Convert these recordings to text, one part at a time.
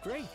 Great!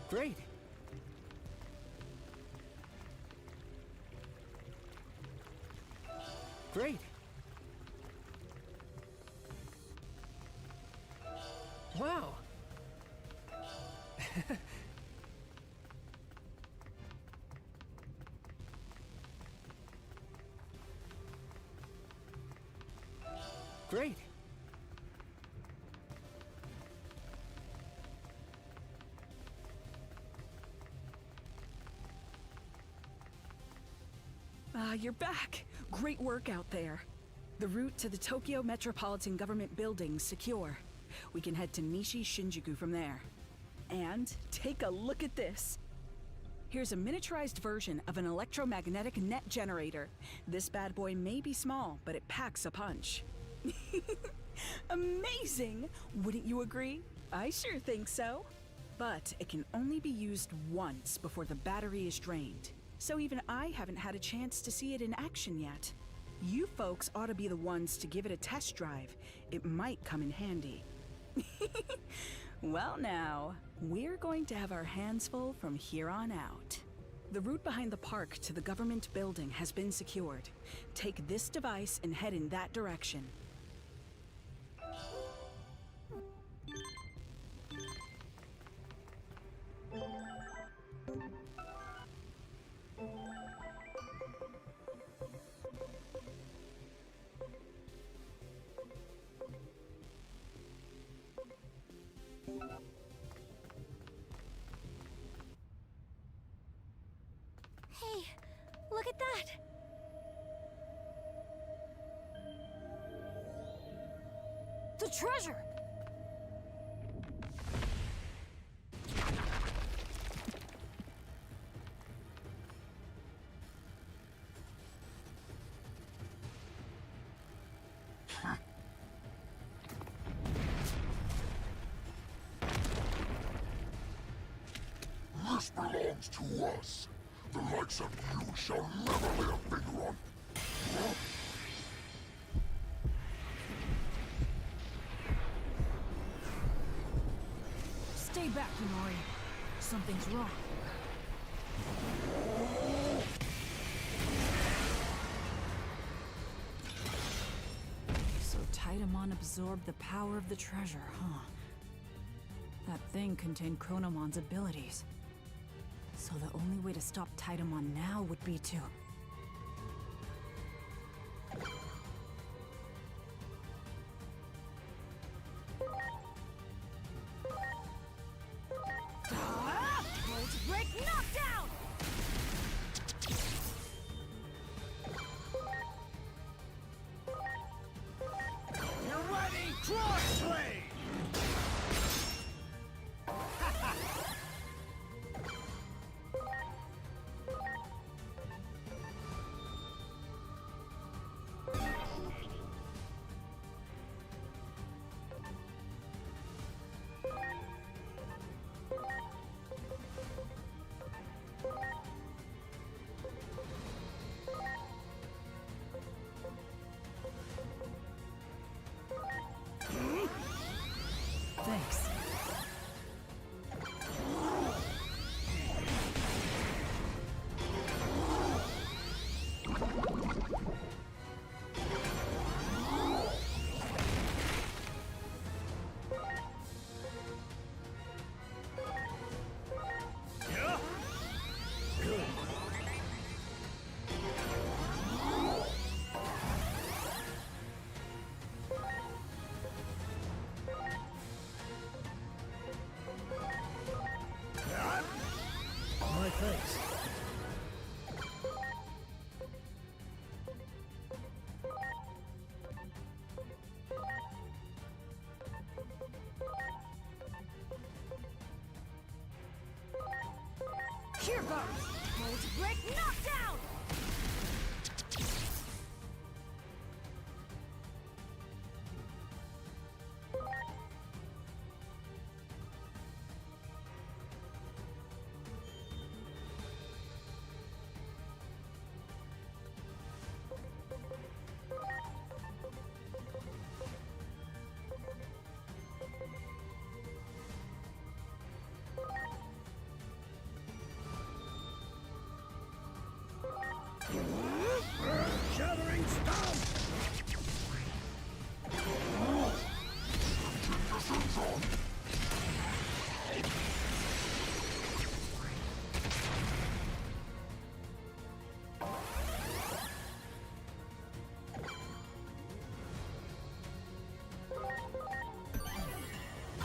Great! Great! Wow! Great! You're back. Great work out there. The route to the Tokyo Metropolitan Government Building's secure. We can head to Nishi Shinjuku from there. And take a look at this. Here's a miniaturized version of an electromagnetic net generator. This bad boy may be small, but it packs a punch. Amazing! Wouldn't you agree? I sure think so. But it can only be used once before the battery is drained. So even I haven't had a chance to see it in action yet. You folks ought to be the ones to give it a test drive. It might come in handy. Well now, we're going to have our hands full from here on out. The route behind the park to the government building has been secured. Take this device and head in that direction. Hey, look at that! The treasure! This belongs to us. The likes of you shall never lay a finger on. Stay back, Inori. Something's wrong. So Titamon absorbed the power of the treasure, huh? That thing contained Chronomon's abilities. So the only way to stop Titamon now would be to... Volt Break Knockdown! You're ready, Crossblade! Thanks. Yeah? Good. My thanks. Here goes! Volt Break Knockdown! Shattering Stomp!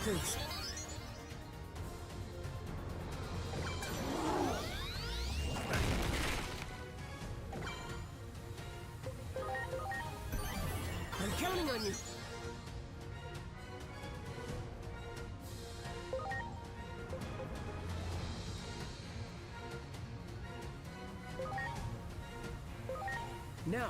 Please. on you. Now.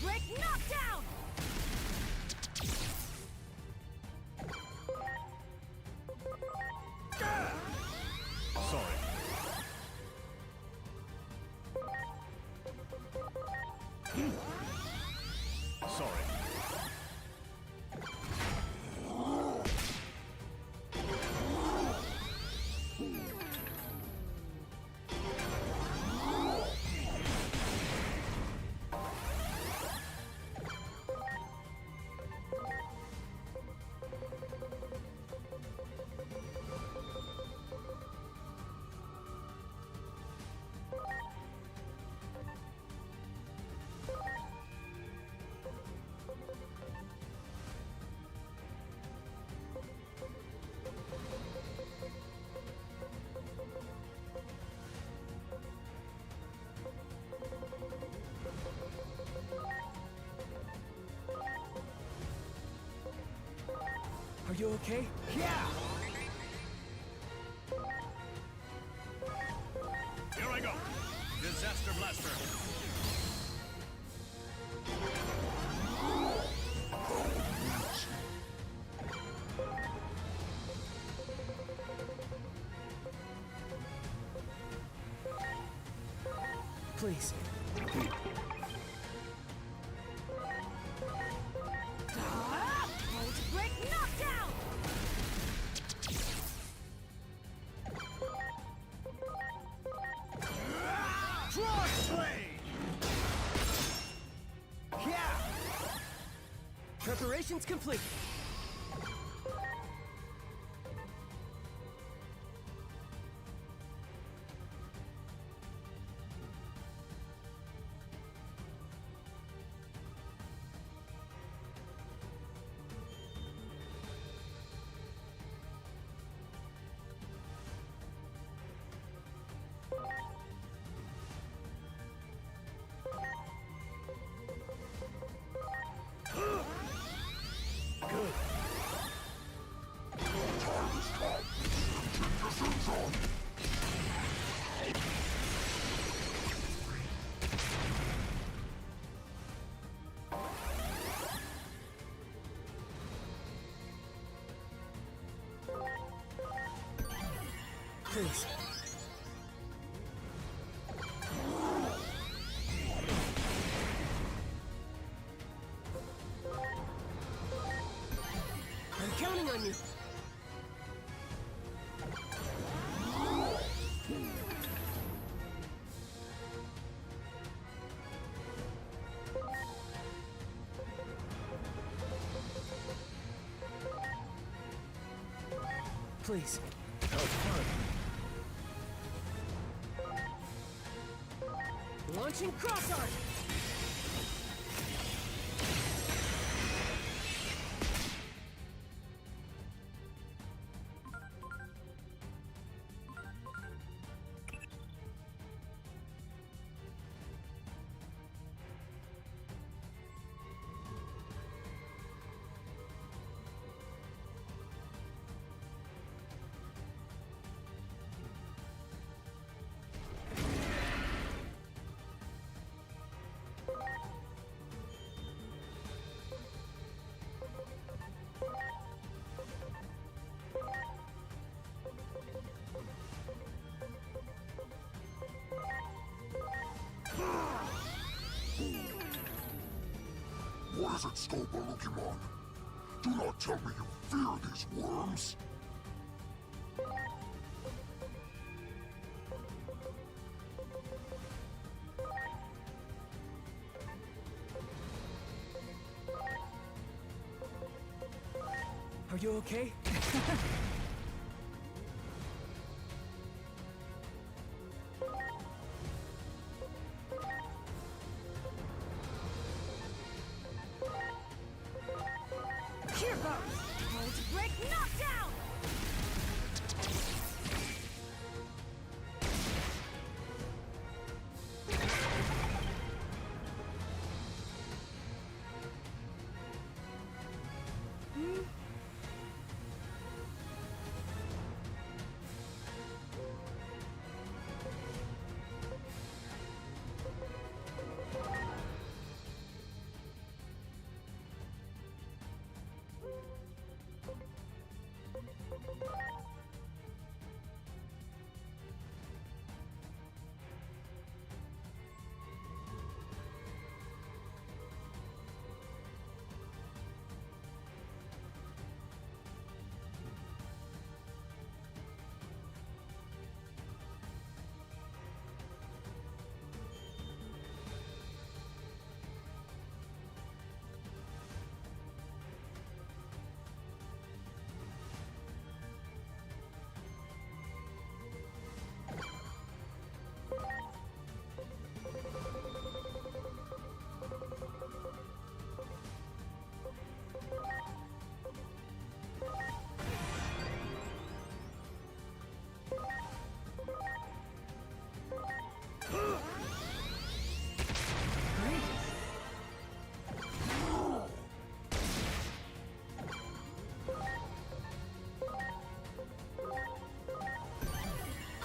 Break knockdown! Sorry. Sorry. Are you okay? Yeah! Here I go! Disaster Blaster! Please. Break knockdown! Crossblade! Yeah! Preparations complete. Please. I'm counting on you. Please. Launching cross art. What is it, Scobalukimon? Do not tell me you fear these worms! Are you okay? Here goes! Volt break knockdown!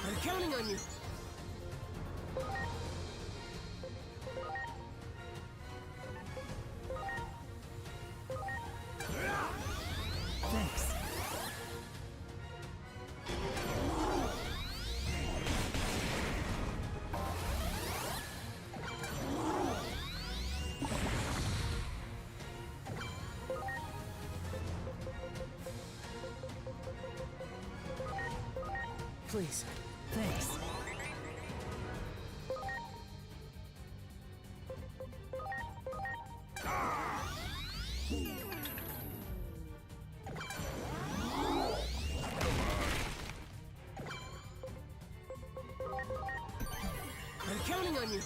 I'm counting on you. Thanks. Please. Thanks. I'm counting on you.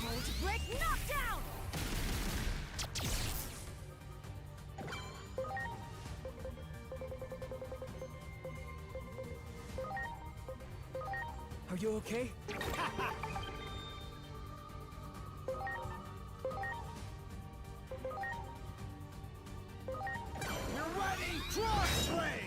Volt break knockdown! Are you okay? You're ready! Crossblade!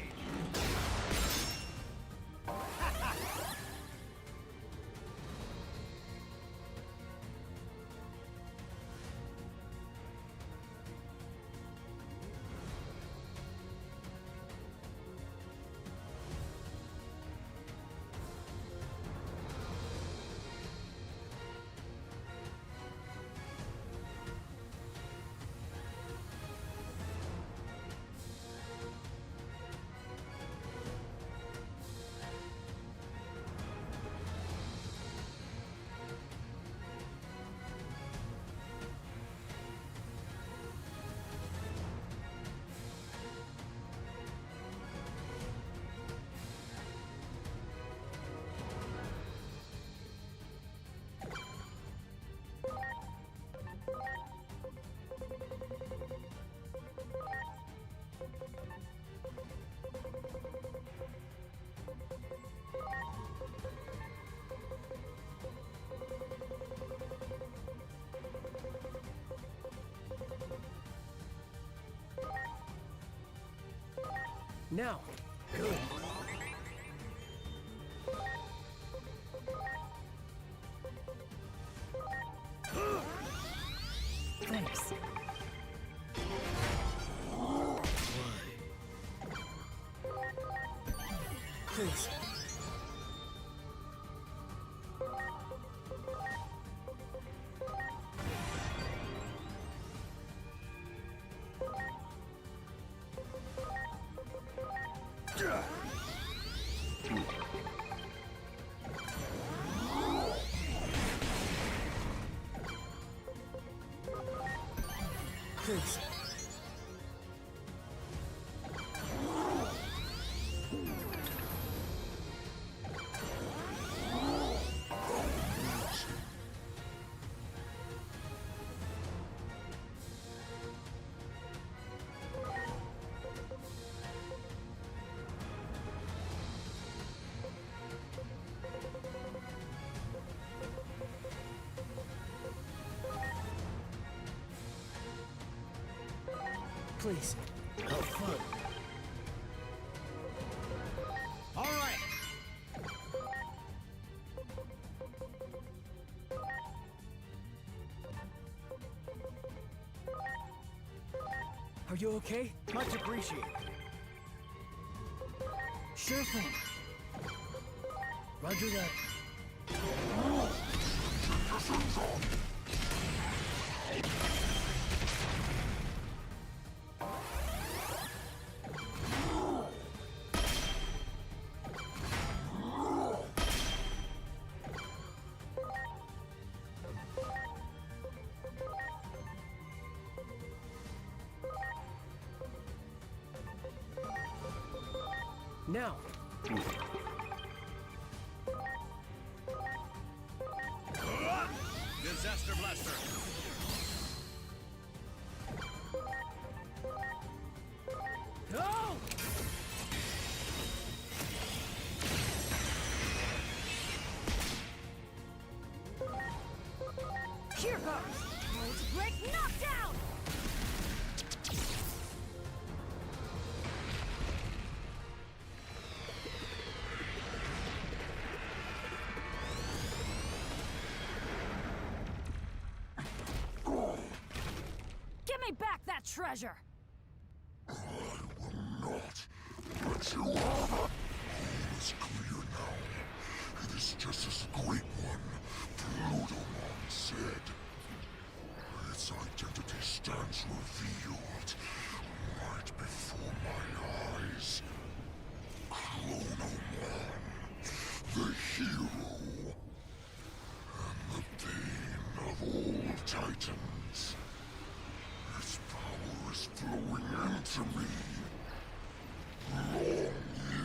Now. Good. Thanks. Please. Please. Please. Have fun. All right. Are you okay? Much appreciated. Sure thing. Roger that. Now. Disaster Blaster. Go! Here goes! Volt Break Knockdown! Give me back that treasure! Not let you have it. All is clear now. It is just as the Great One, Plutomon, said. Its identity stands revealed right before my eyes. Chronomon, the hero, and the bane of all Titans. Its power is flowing into me. Long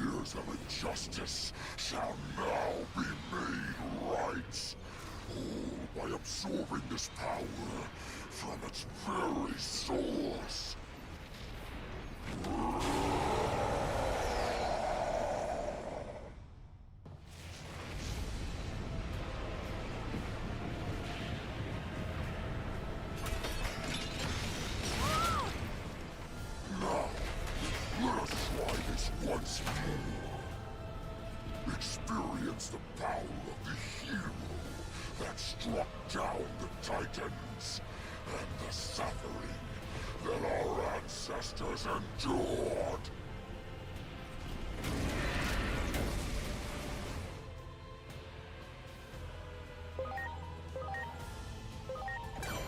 years of injustice shall now be made right. All by absorbing this power from its very source. Now, let us try this once more. Experience the power of the hero that struck down the Titans and the suffering that our ancestors endured.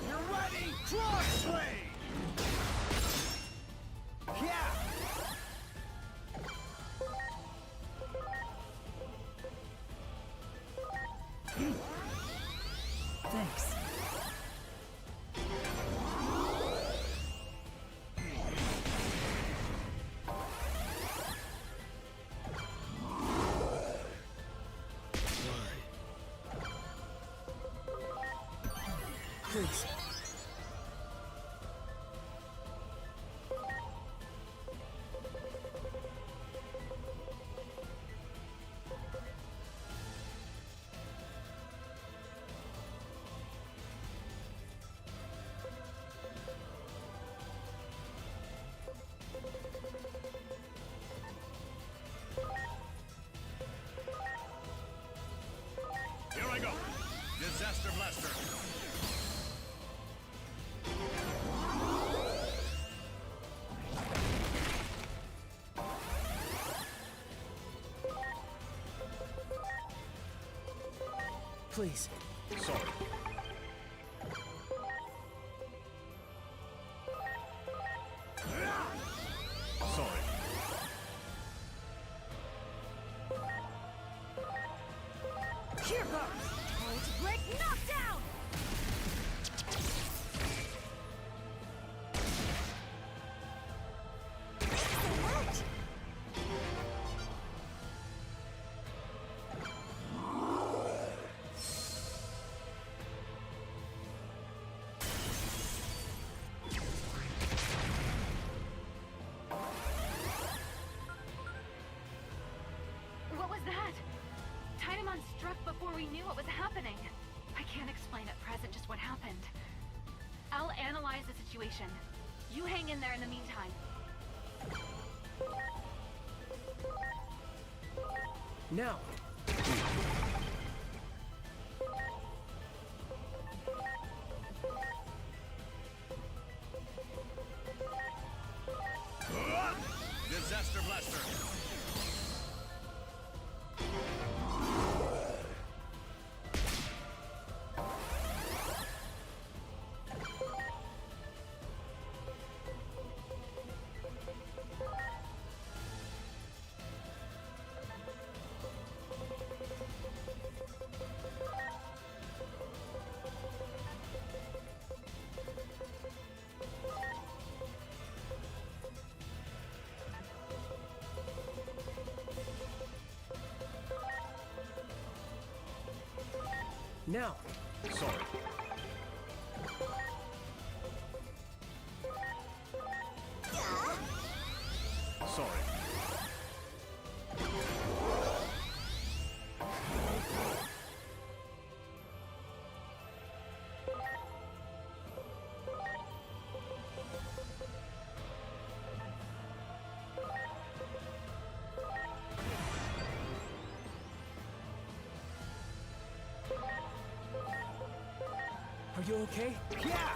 You're ready. Crossblade. Yeah. Thanks. Please. Here I go. Disaster Blaster. Please. Sorry. Sorry. Here goes! Volt Break Knockdown! that? Titamon struck before we knew what was happening. I can't explain at present just what happened. I'll analyze the situation. You hang in there in the meantime. Now! Disaster Blaster. Now! Sorry. Sorry. Are you okay? Yeah!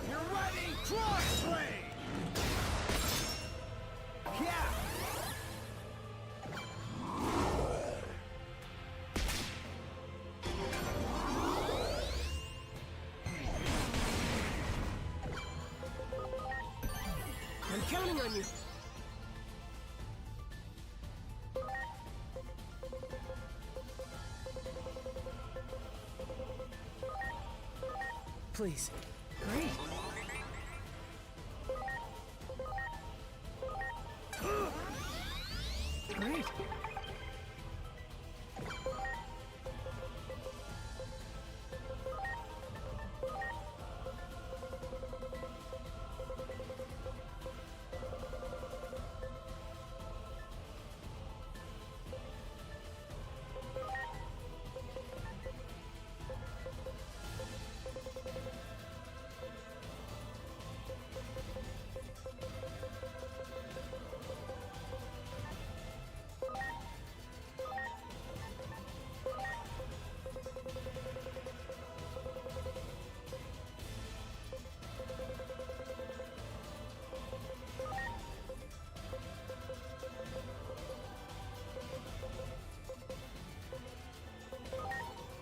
You're ready! Crossblade! Yeah! I'm counting on you! Please. Great. Great.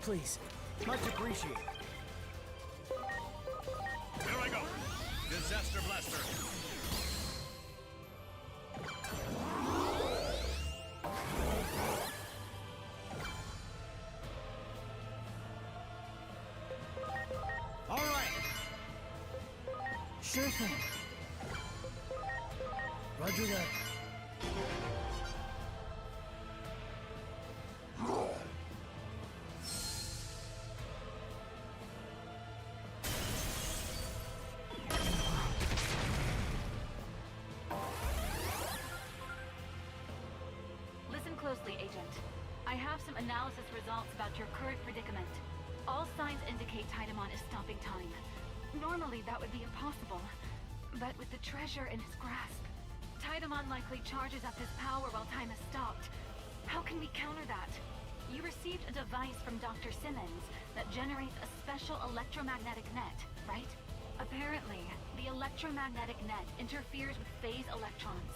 Please. Much appreciated. Here I go. Disaster Blaster. All right. Sure thing. Roger that. Listen closely, Agent. I have some analysis results about your current predicament. All signs indicate Titamon is stopping time. Normally, that would be impossible. But with the treasure in his grasp, Titamon likely charges up his power while time is stopped. How can we counter that? You received a device from Dr. Simmons that generates a special electromagnetic net, right? Apparently, the electromagnetic net interferes with phase electrons.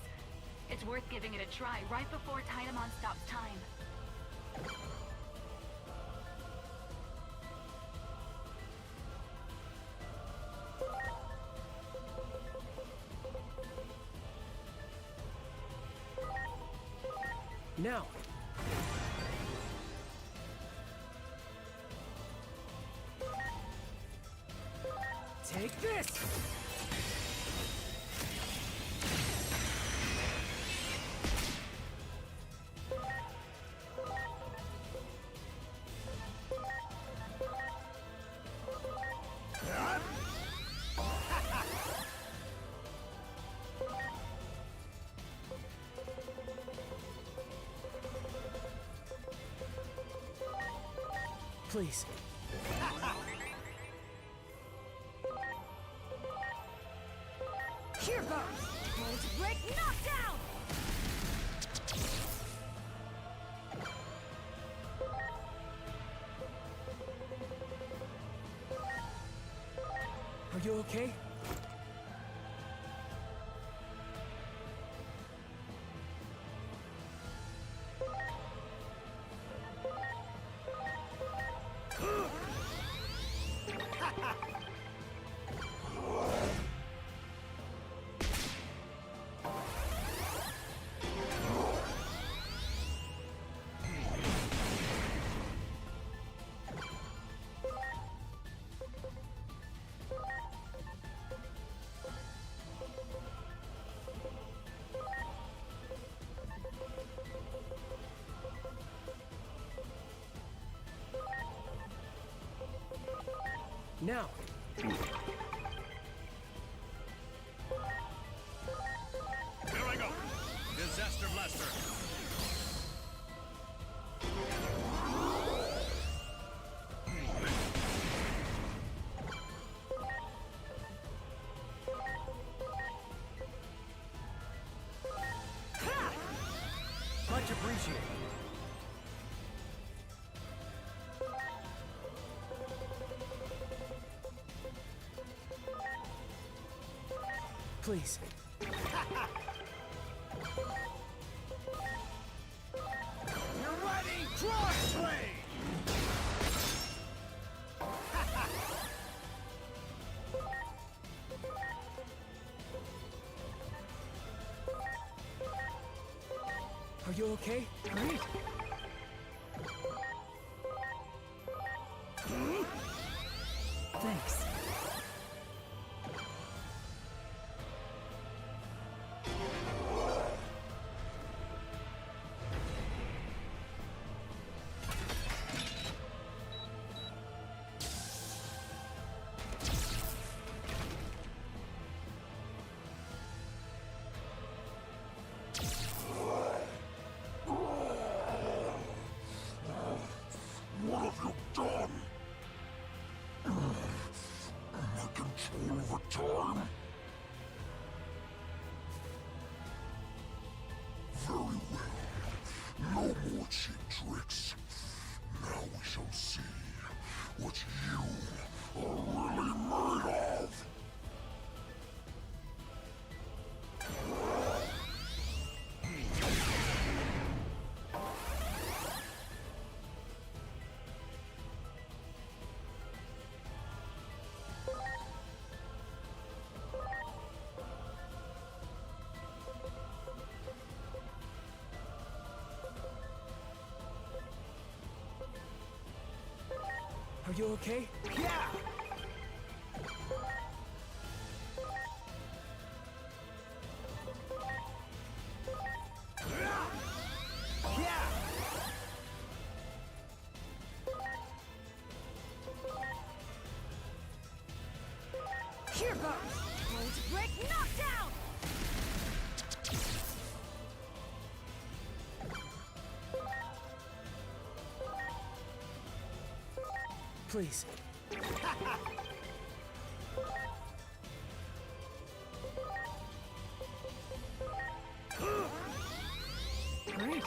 It's worth giving it a try right before Titamon stops time. Now! Take this! Please. Here goes! Going to break knockdown! Are you okay? Now. Here I go. Disaster Blaster. Much appreciated. Please. You're ready. Crossblade. Are you okay? Great. Thanks. What have you done? My control over time? Very well. No more cheap tricks. Now we shall see what you are really made of. Are you okay? Yeah. Yeah. Here goes! Going to break knockdown! Please. Great.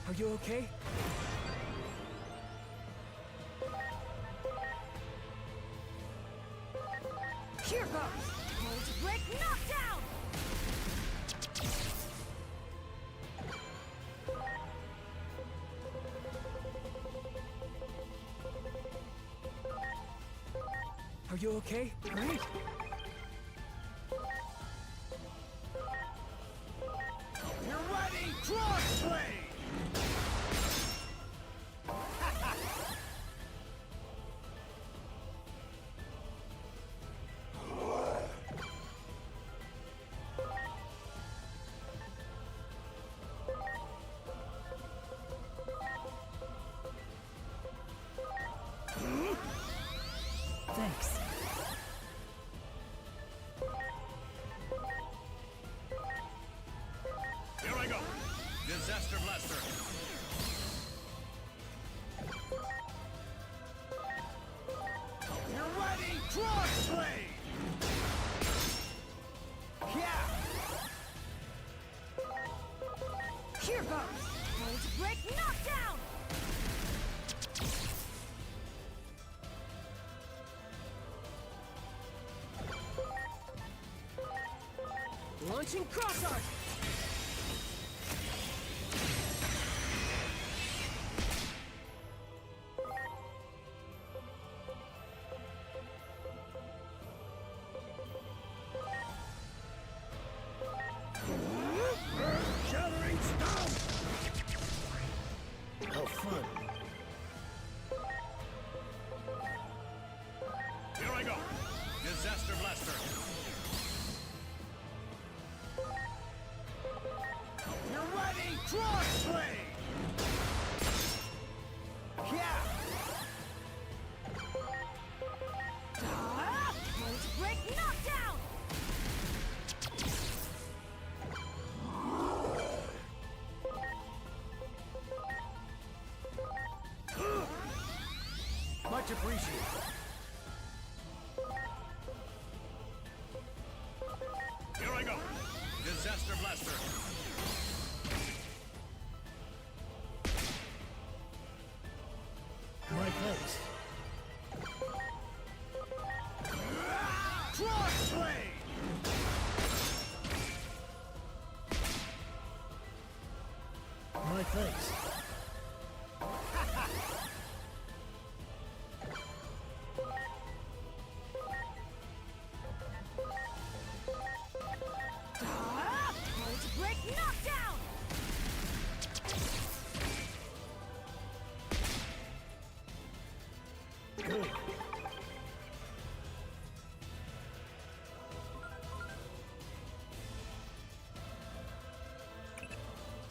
Are you okay? Here goes! Going to break knockdown! Are you okay? Great. You're ready. Crossblade. Disaster Blaster! You're ready! Crossblade! Yeah! Here goes! Volt Break Knockdown! Launching Cross Art! Shattering Stomp! How fun! Here I go! Disaster Blaster! You're ready! Crossblade! Yeah! Volt Break Knockdown! Much appreciated. Here I go. Disaster Blaster. My thanks. Crossblade! My thanks. Volt Break Knockdown! Good.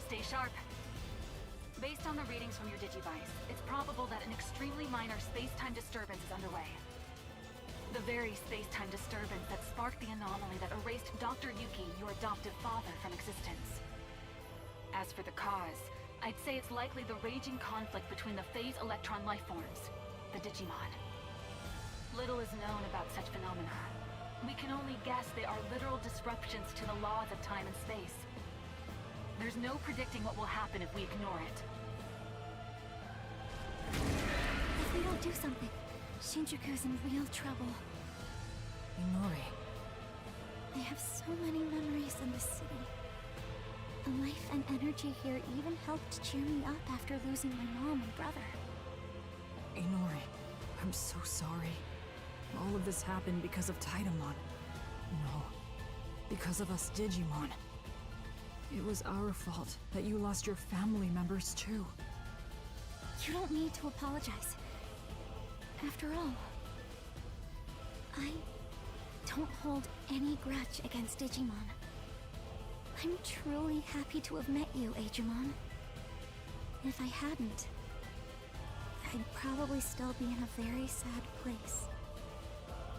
Stay sharp. Based on the readings from your Digivice, it's probable that an extremely minor space-time disturbance is underway. The very space-time disturbance that sparked the anomaly that erased Dr. Yuki, your adoptive father, from existence. As for the cause, I'd say it's likely the raging conflict between the phase electron lifeforms, the Digimon. Little is known about such phenomena. We can only guess they are literal disruptions to the laws of time and space. There's no predicting what will happen if we ignore it. If we don't do something, Shinjuku's in real trouble. Inori. I have so many memories in the city. The life and energy here even helped cheer me up after losing my mom and brother. Inori, I'm so sorry. All of this happened because of Taidamon. No, because of us Digimon. It was our fault that you lost your family members too. You don't need to apologize. After all, I don't hold any grudge against Digimon. I'm truly happy to have met you, Agemon. If I hadn't, I'd probably still be in a very sad place.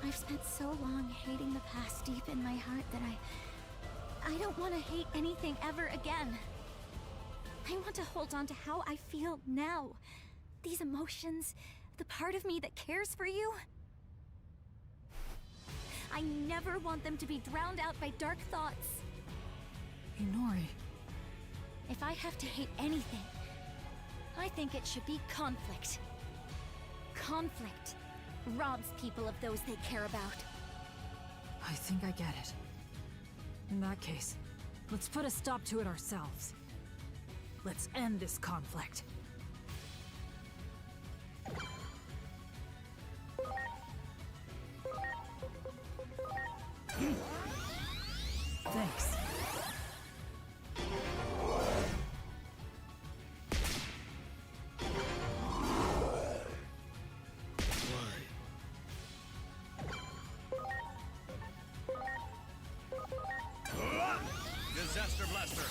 I've spent so long hating the past deep in my heart that I don't want to hate anything ever again. I want to hold on to how I feel now. These emotions, the part of me that cares for you. I never want them to be drowned out by dark thoughts. Inori, If I have to hate anything, I think it should be conflict. Conflict robs people of those they care about. I think I get it. In that case, let's put a stop to it ourselves. Let's end this conflict. Thanks. Disaster Blaster!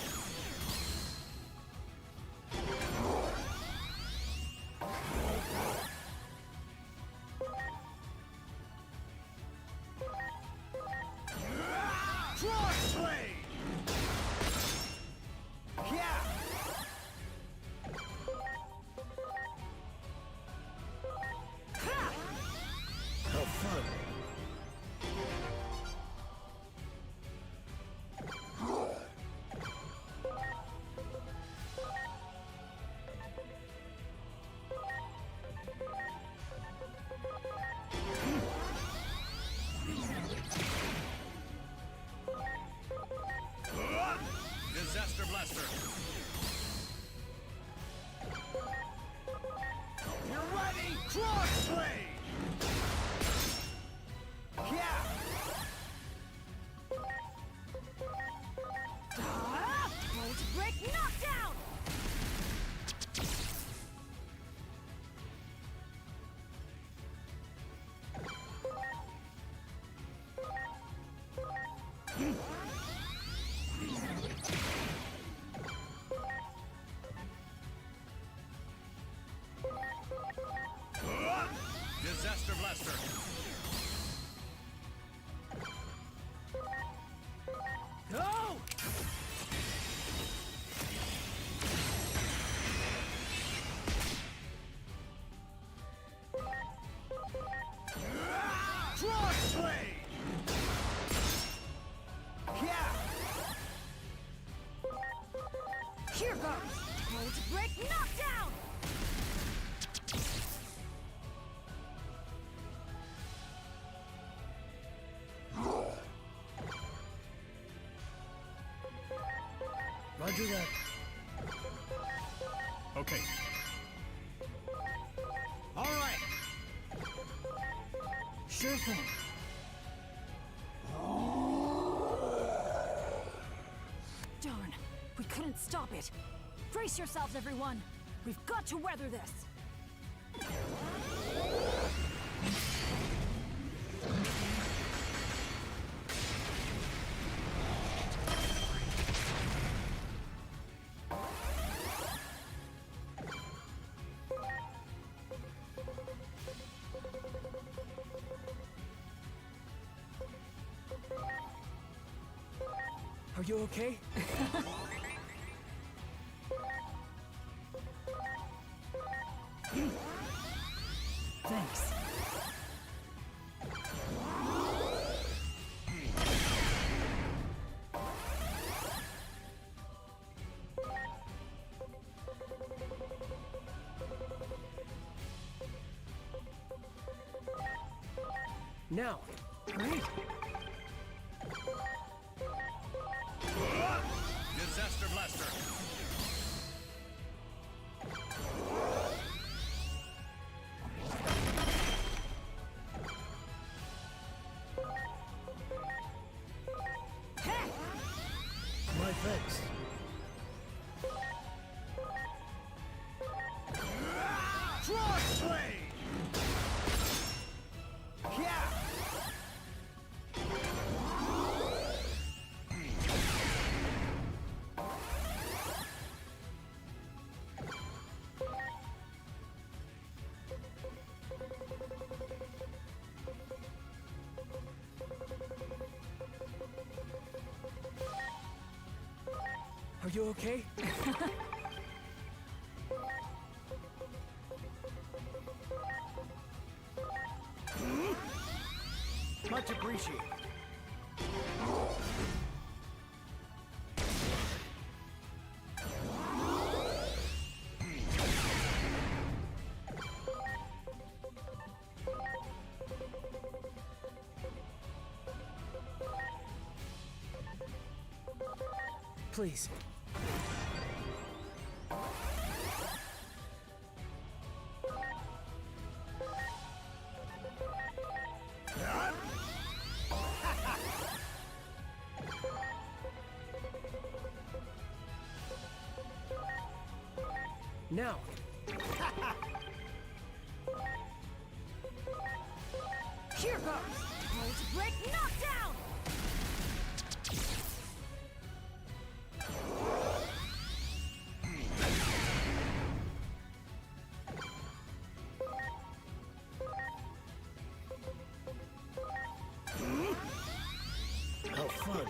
You're ready! Crossblade! Yeah! Volt break knockdown! Disaster Blaster! Go! Crossblade! Yeah! Here goes! Volt break knockdown! Roger that. Okay. All right. Sure thing. Darn, we couldn't stop it. Brace yourselves, everyone. We've got to weather this. Are you okay? Thanks. Now. Great. Disaster Blaster! My thanks. Crossblade! Yeah! Are you okay? Much appreciated. Please. Now. Here goes! Volt break knockdown! How fun.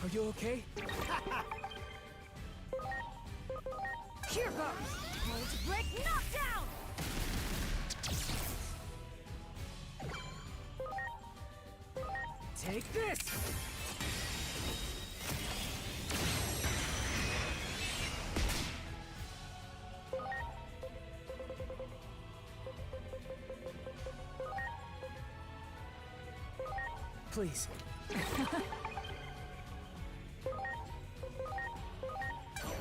Are you okay? Here goes! Volt break knockdown! Take this! Please.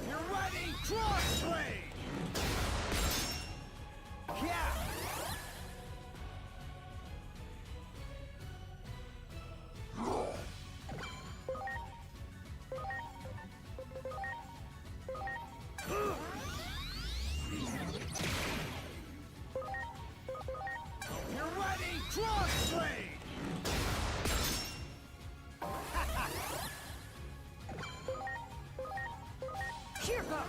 You're ready! Crossblade! Yeah! You're ready! Crossblade! Here goes!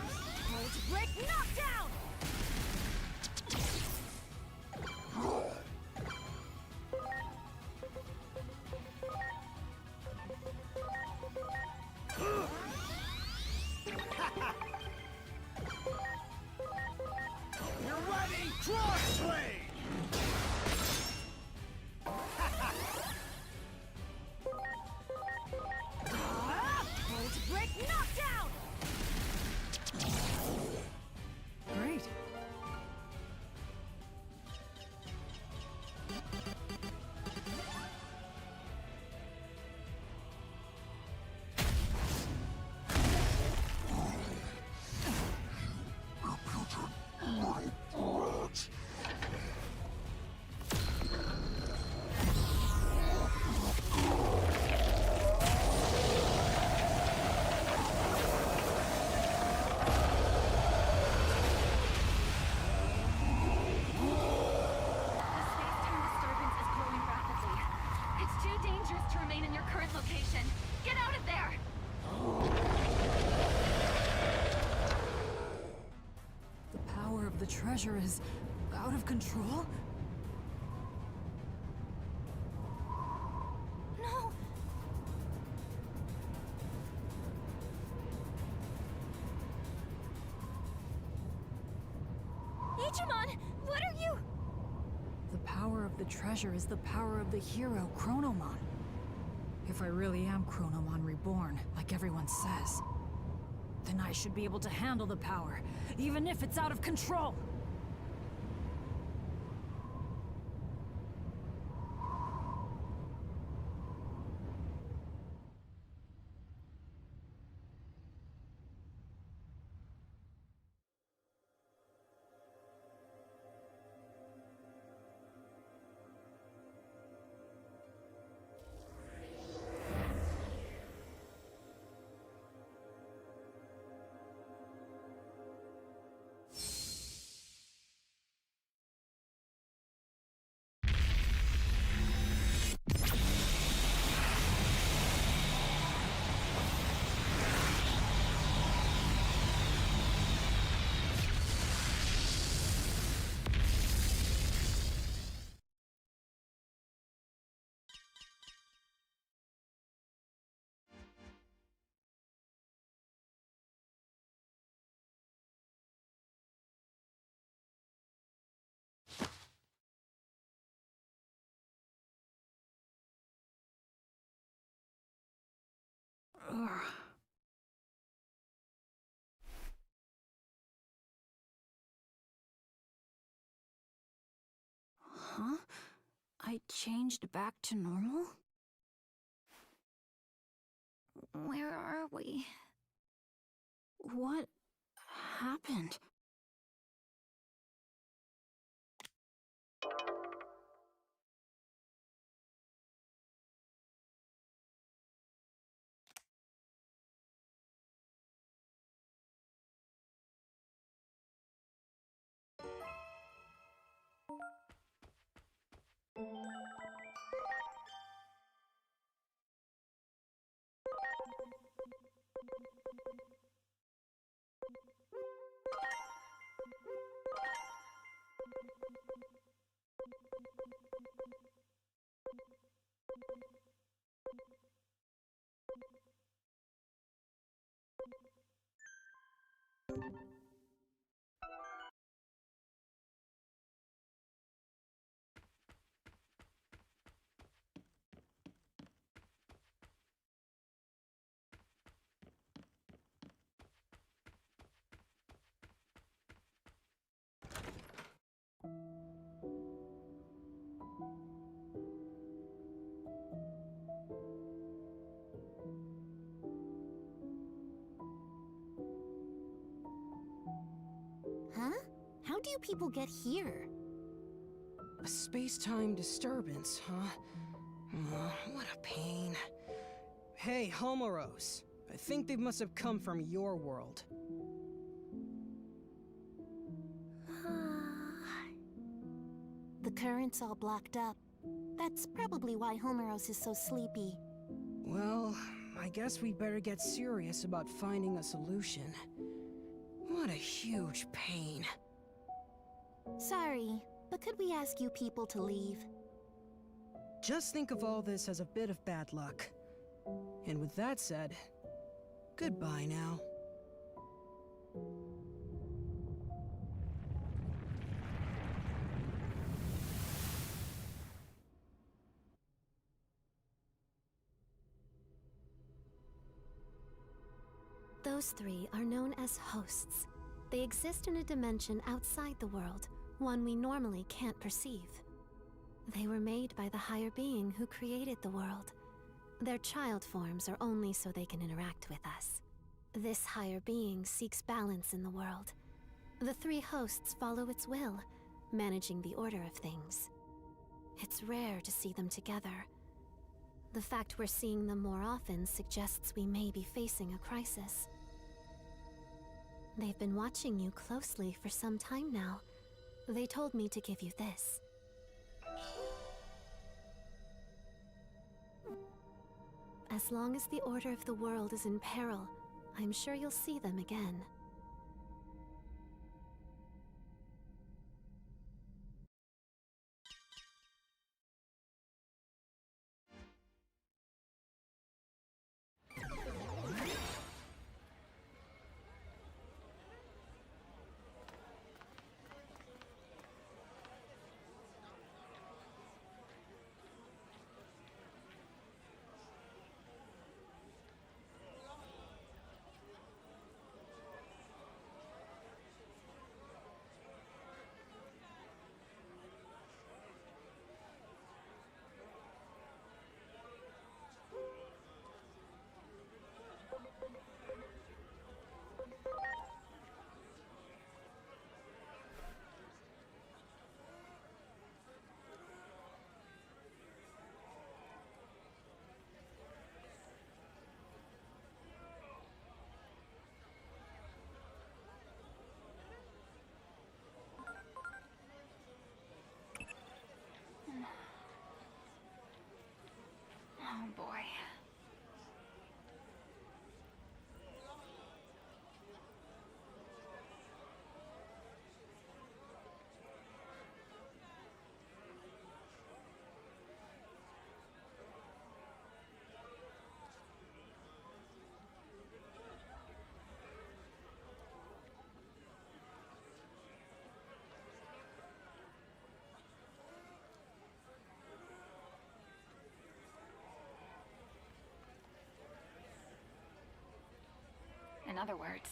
Hold break knockdown! You're ready! Crossblade! Hold break knockdown! Great. The space-time disturbance is growing rapidly. It's too dangerous to remain in your current location. Get out of there! The power of the treasure is out of control? No! Digimon, what are you? The power of the treasure is the power of the hero, Chronomon. If I really am Chronomon reborn, like everyone says, then I should be able to handle the power, even if it's out of control! Huh? I changed back to normal? Where are we? What happened? How do you people get here? A space-time disturbance, huh? What a pain. Hey, Homeros. I think they must have come from your world. The current's all blocked up. That's probably why Homeros is so sleepy. Well, I guess we'd better get serious about finding a solution. What a huge pain. Sorry, but could we ask you people to leave? Just think of all this as a bit of bad luck. And with that said, goodbye now. Those three are known as hosts. They exist in a dimension outside the world, one we normally can't perceive. They were made by the higher being who created the world. Their child forms are only so they can interact with us. This higher being seeks balance in the world. The three hosts follow its will, managing the order of things. It's rare to see them together. The fact we're seeing them more often suggests we may be facing a crisis. They've been watching you closely for some time now. They told me to give you this. As long as the order of the world is in peril, I'm sure you'll see them again. Oh boy. In other words,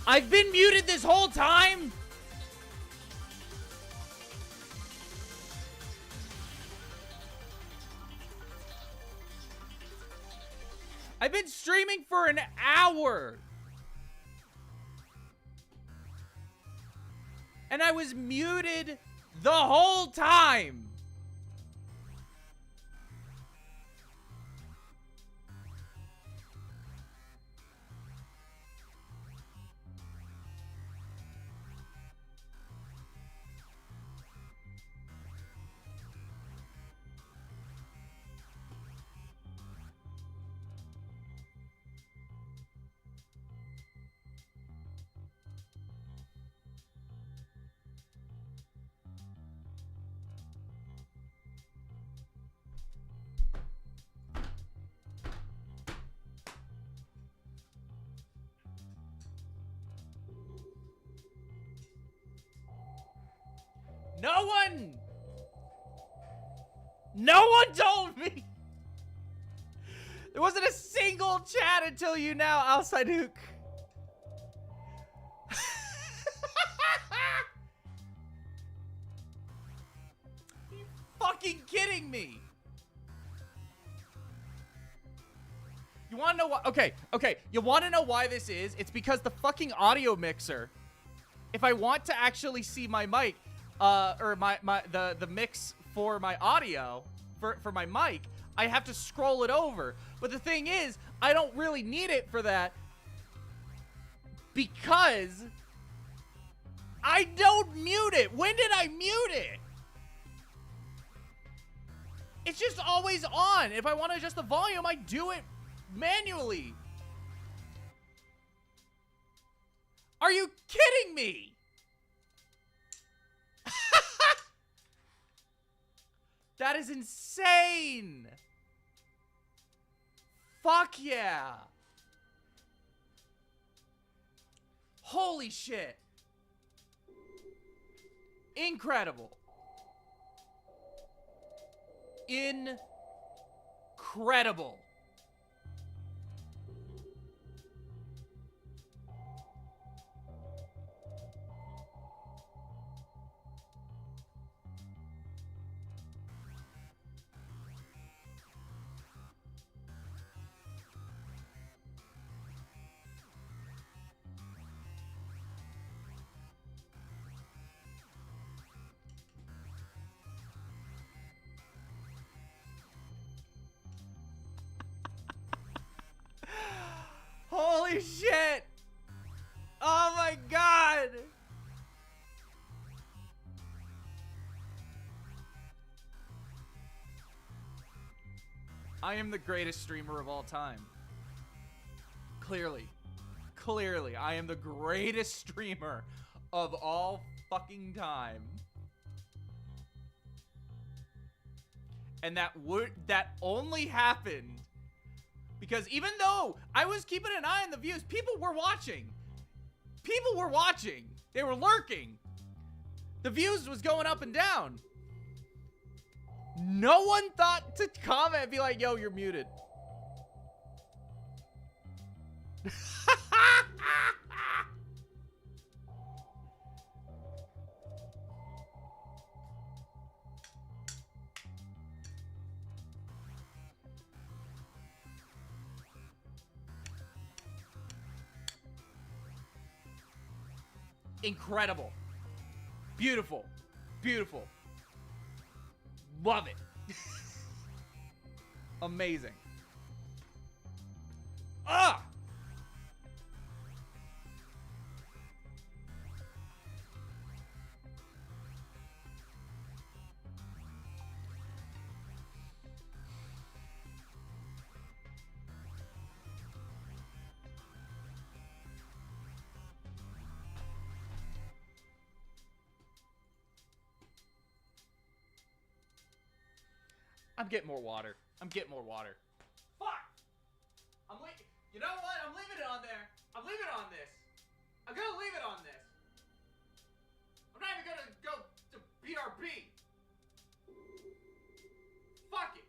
I've been muted this whole time? I've been streaming for an hour. And I was muted the whole time. No one told me. There wasn't a single chat until you now, outside Hook. You fucking kidding me? You wanna know why? Okay. You wanna know why this is? It's because the fucking audio mixer, if I want to actually see my mic, or the mix for my audio, for my mic, I have to scroll it over. But the thing is, I don't really need it for that because I don't mute it. When did I mute it? It's just always on. If I want to adjust the volume, I do it manually. Are you kidding me? That is insane. Fuck yeah. Holy shit. Incredible. Incredible. Holy shit! Oh my god! I am the greatest streamer of all time. Clearly. Clearly, I am the greatest streamer of all fucking time. And that only happened because even though I was keeping an eye on the views, people were watching. People were watching. They were lurking. The views was going up and down. No one thought to comment and be like, yo, you're muted. Incredible. Beautiful. Beautiful. Love it. Amazing. Ah! I'm getting more water. I'm getting more water. Fuck! You know what? I'm leaving it on there. I'm leaving it on this. I'm gonna leave it on this. I'm not even gonna go to BRB. Fuck it.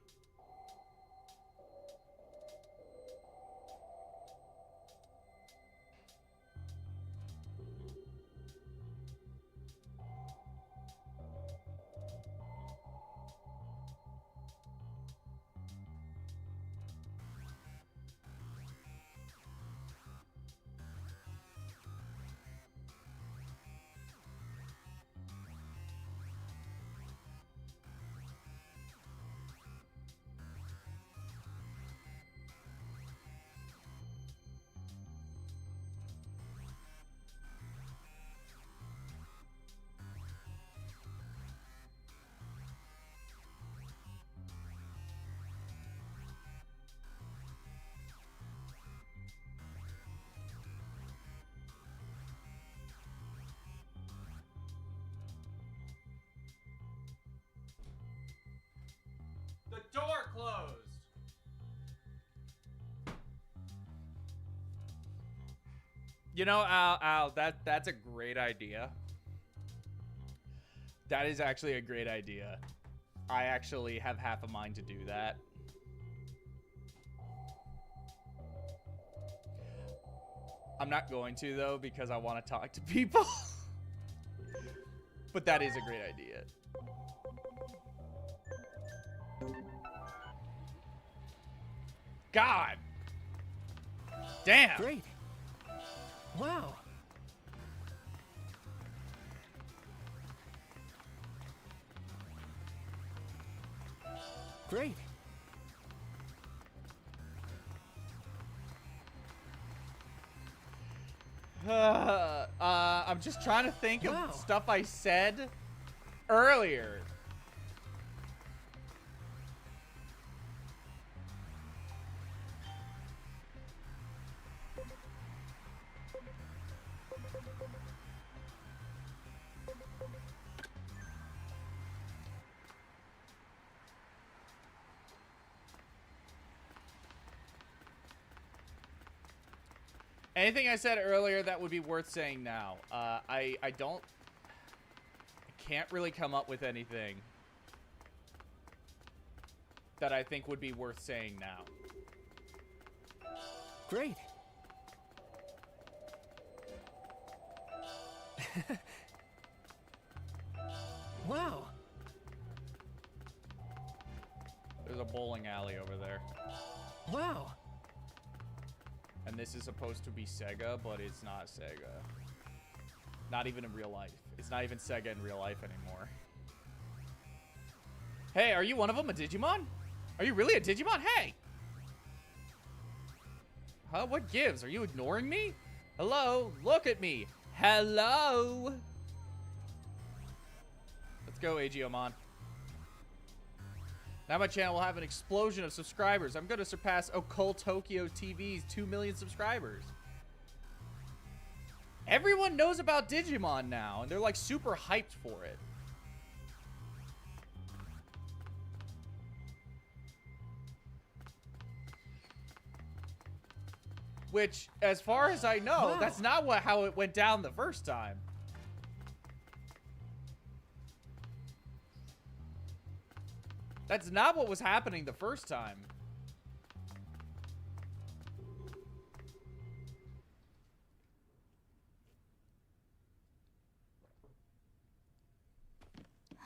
You know, Al, that's a great idea. That is actually a great idea. I actually have half a mind to do that. I'm not going to, though, because I want to talk to people. But that is a great idea. God. Damn. Great. Wow. Great. I'm just trying to think Wow. of stuff I said earlier. Anything I said earlier that would be worth saying now? I can't really come up with anything that I think would be worth saying now. Great. Wow. There's a bowling alley over there. Wow. And this is supposed to be Sega, but it's not Sega. Not even in real life. It's not even Sega in real life anymore. Hey, are you one of them, a Digimon? Are you really a Digimon? Hey! Huh? What gives? Are you ignoring me? Hello? Look at me. Hello? Let's go, Aegeomon. Now my channel will have an explosion of subscribers. I'm going to surpass Occult Tokyo TV's 2 million subscribers. Everyone knows about Digimon now, and they're like super hyped for it. Which, as far as I know, Wow. that's not how it went down the first time. That's not what was happening the first time.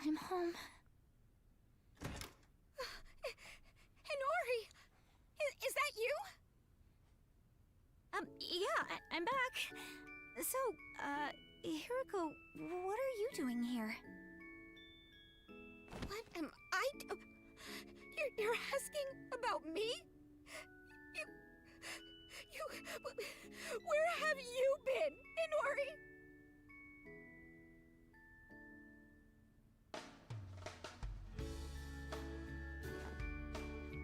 I'm home. Hinori! Is that you? Yeah, I'm back. So, Hiriko, what are you doing here? What am I You're asking about me? Where have you been, Hinori?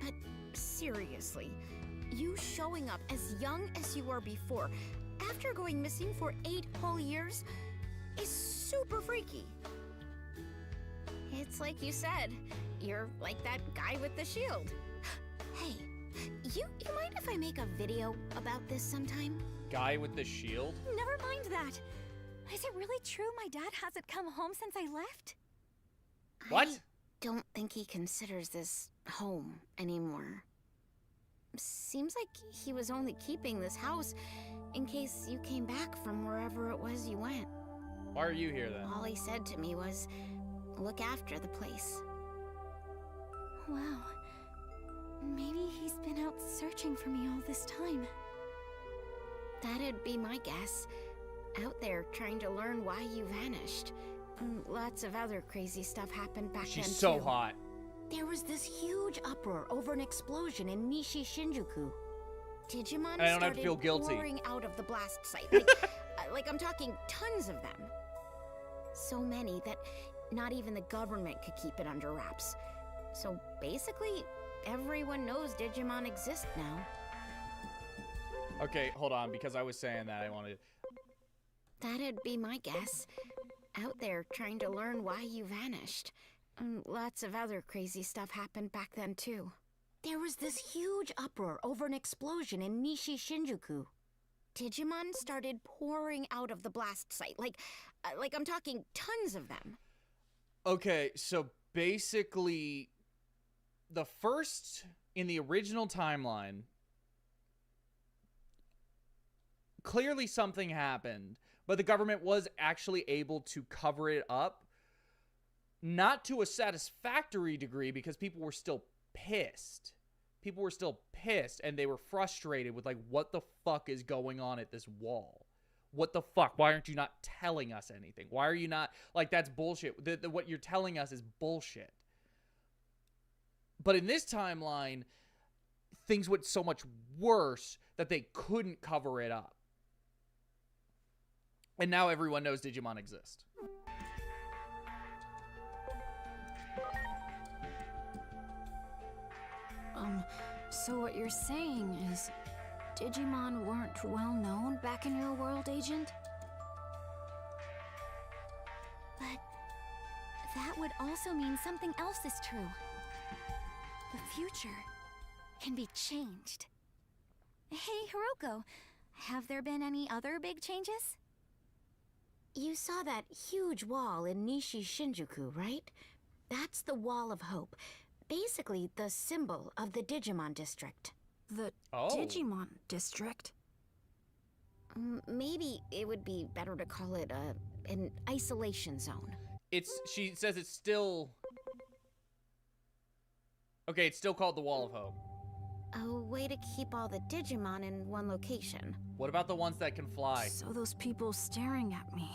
But seriously, you showing up as young as you were before, after going missing for 8 whole years, is super freaky. It's like you said, you're like that guy with the shield. Hey, you mind if I make a video about this sometime? Guy with the shield? Never mind that. Is it really true my dad hasn't come home since I left? What? I don't think he considers this home anymore. Seems like he was only keeping this house in case you came back from wherever it was you went. Why are you here then? All he said to me was, look after the place. Wow. Maybe he's been out searching for me all this time. That'd be my guess. Out there trying to learn why you vanished. Lots of other crazy stuff happened back then too. She's so hot. There was this huge uproar over an explosion in Nishi Shinjuku. Digimon And I don't have to started feel guilty. pouring out of the blast site. Like, like I'm talking tons of them. So many that not even the government could keep it under wraps. So basically, everyone knows Digimon exist now. Okay, hold on, because I was saying that I wanted... That'd be my guess. Out there trying to learn why you vanished. Lots of other crazy stuff happened back then too. There was this huge uproar over an explosion in Nishi Shinjuku. Digimon started pouring out of the blast site. Like I'm talking tons of them. Okay, so basically, the first in the original timeline, clearly something happened, but the government was actually able to cover it up. Not to a satisfactory degree, because people were still pissed. People were still pissed, and they were frustrated with, like, what the fuck is going on at this wall? What the fuck? Why aren't you not telling us anything? Why are you not, like, that's bullshit. What you're telling us is bullshit. But in this timeline, things went so much worse that they couldn't cover it up. And now everyone knows Digimon exist. So what you're saying is Digimon weren't well known back in your world, Agent? But that would also mean something else is true. The future can be changed. Hey, Hiroko, have there been any other big changes? You saw that huge wall in Nishi Shinjuku, right? That's the Wall of Hope. Basically, the symbol of the Digimon district. The Oh. Digimon district? Maybe it would be better to call it an isolation zone. She says it's still... Okay, it's still called the Wall of Hope. A way to keep all the Digimon in one location. What about the ones that can fly? So those people staring at me.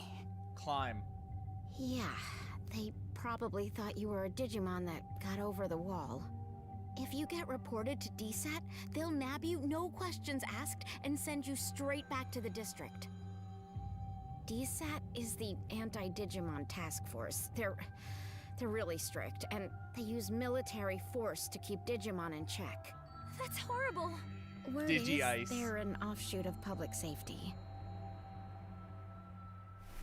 Climb. Yeah, they probably thought you were a Digimon that got over the wall. If you get reported to DSAT, they'll nab you, no questions asked, and send you straight back to the district. DSAT is the Anti-Digimon Task Force. They're really strict, and they use military force to keep Digimon in check. That's horrible. Word is Digi-Ice. they're an offshoot of public safety.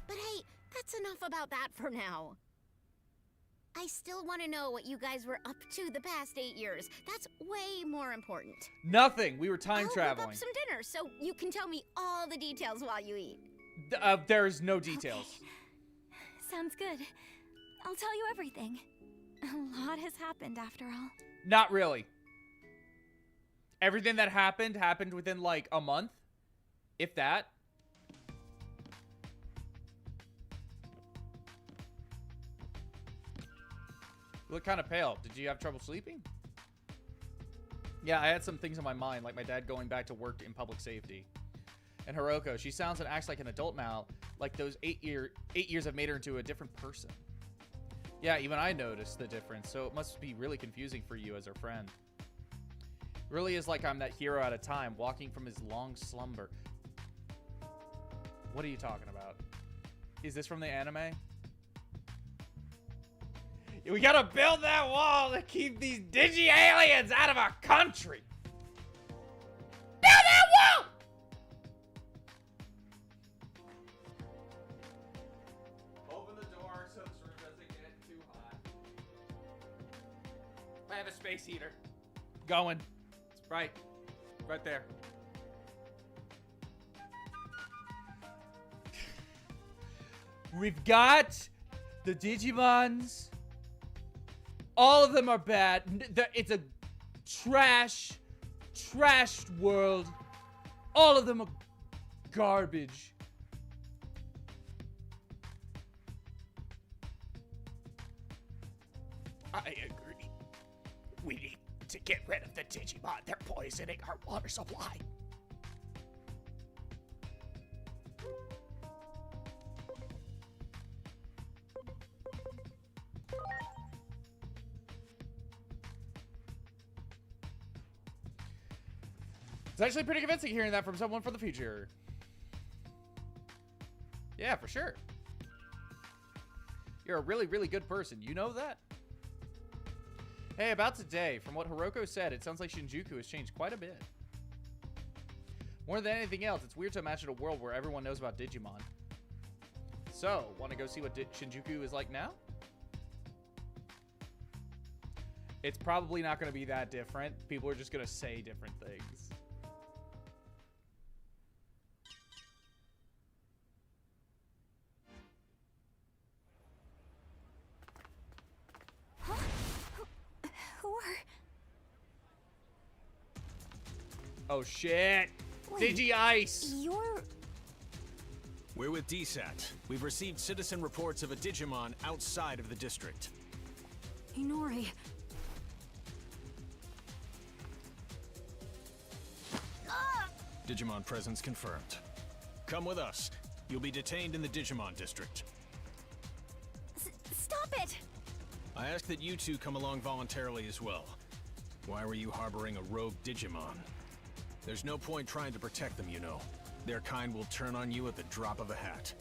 But hey, that's enough about that for now. I still want to know what you guys were up to the past 8 years. That's way more important. Nothing. We were time I'll traveling. whip up some dinner so you can tell me all the details while you eat. There's no details. Sounds good. I'll tell you everything. A lot has happened after all. Not really. Everything that happened within like a month, if that. You look kind of pale. Did you have trouble sleeping? Yeah, I had some things in my mind, like my dad going back to work in public safety. And Hiroko, she sounds and acts like an adult now, like those 8 years have made her into a different person. Yeah, even I noticed the difference, so it must be really confusing for you as her friend. It really is like I'm that hero at a time, walking from his long slumber. What are you talking about? Is this from the anime? We gotta build that wall to keep these digi-aliens out of our country! Build that wall! Open the door so this room doesn't get too hot. I have a space heater. Going. It's right there. We've got the Digimons. All of them are bad. It's a trashed world. All of them are garbage. I agree. We need to get rid of the Digimon. They're poisoning our water supply. It's actually pretty convincing hearing that from someone from the future. Yeah, for sure. You're a really, really good person. You know that? Hey, about today, from what Hiroko said, it sounds like Shinjuku has changed quite a bit. More than anything else, it's weird to imagine a world where everyone knows about Digimon. So, want to go see what Shinjuku is like now? It's probably not going to be that different. People are just going to say different things. Oh shit. Wait, Digi Ice. You're... We're with DSAT. We've received citizen reports of a Digimon outside of the district. Inori, Digimon presence confirmed. Come with us. You'll be detained in the Digimon district. Stop it! I ask that you two come along voluntarily as well. Why were you harboring a rogue Digimon? There's no point trying to protect them, you know. Their kind will turn on you at the drop of a hat.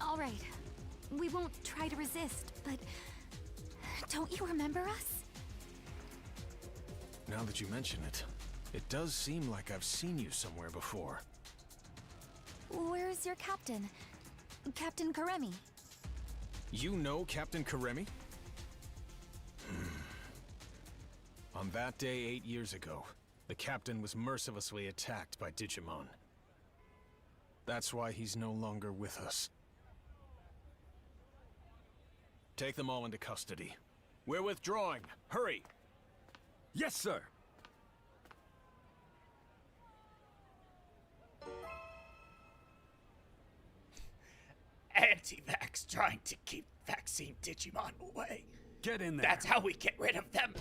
All right. We won't try to resist, but... Don't you remember us? Now that you mention it, it does seem like I've seen you somewhere before. Where's your captain? Captain Karemi. You know Captain Karemi? On that day 8 years ago, the captain was mercilessly attacked by Digimon. That's why he's no longer with us. Take them all into custody. We're withdrawing. Hurry! Yes, sir. Anti-vax trying to keep vaccine Digimon away. Get in there. That's how we get rid of them.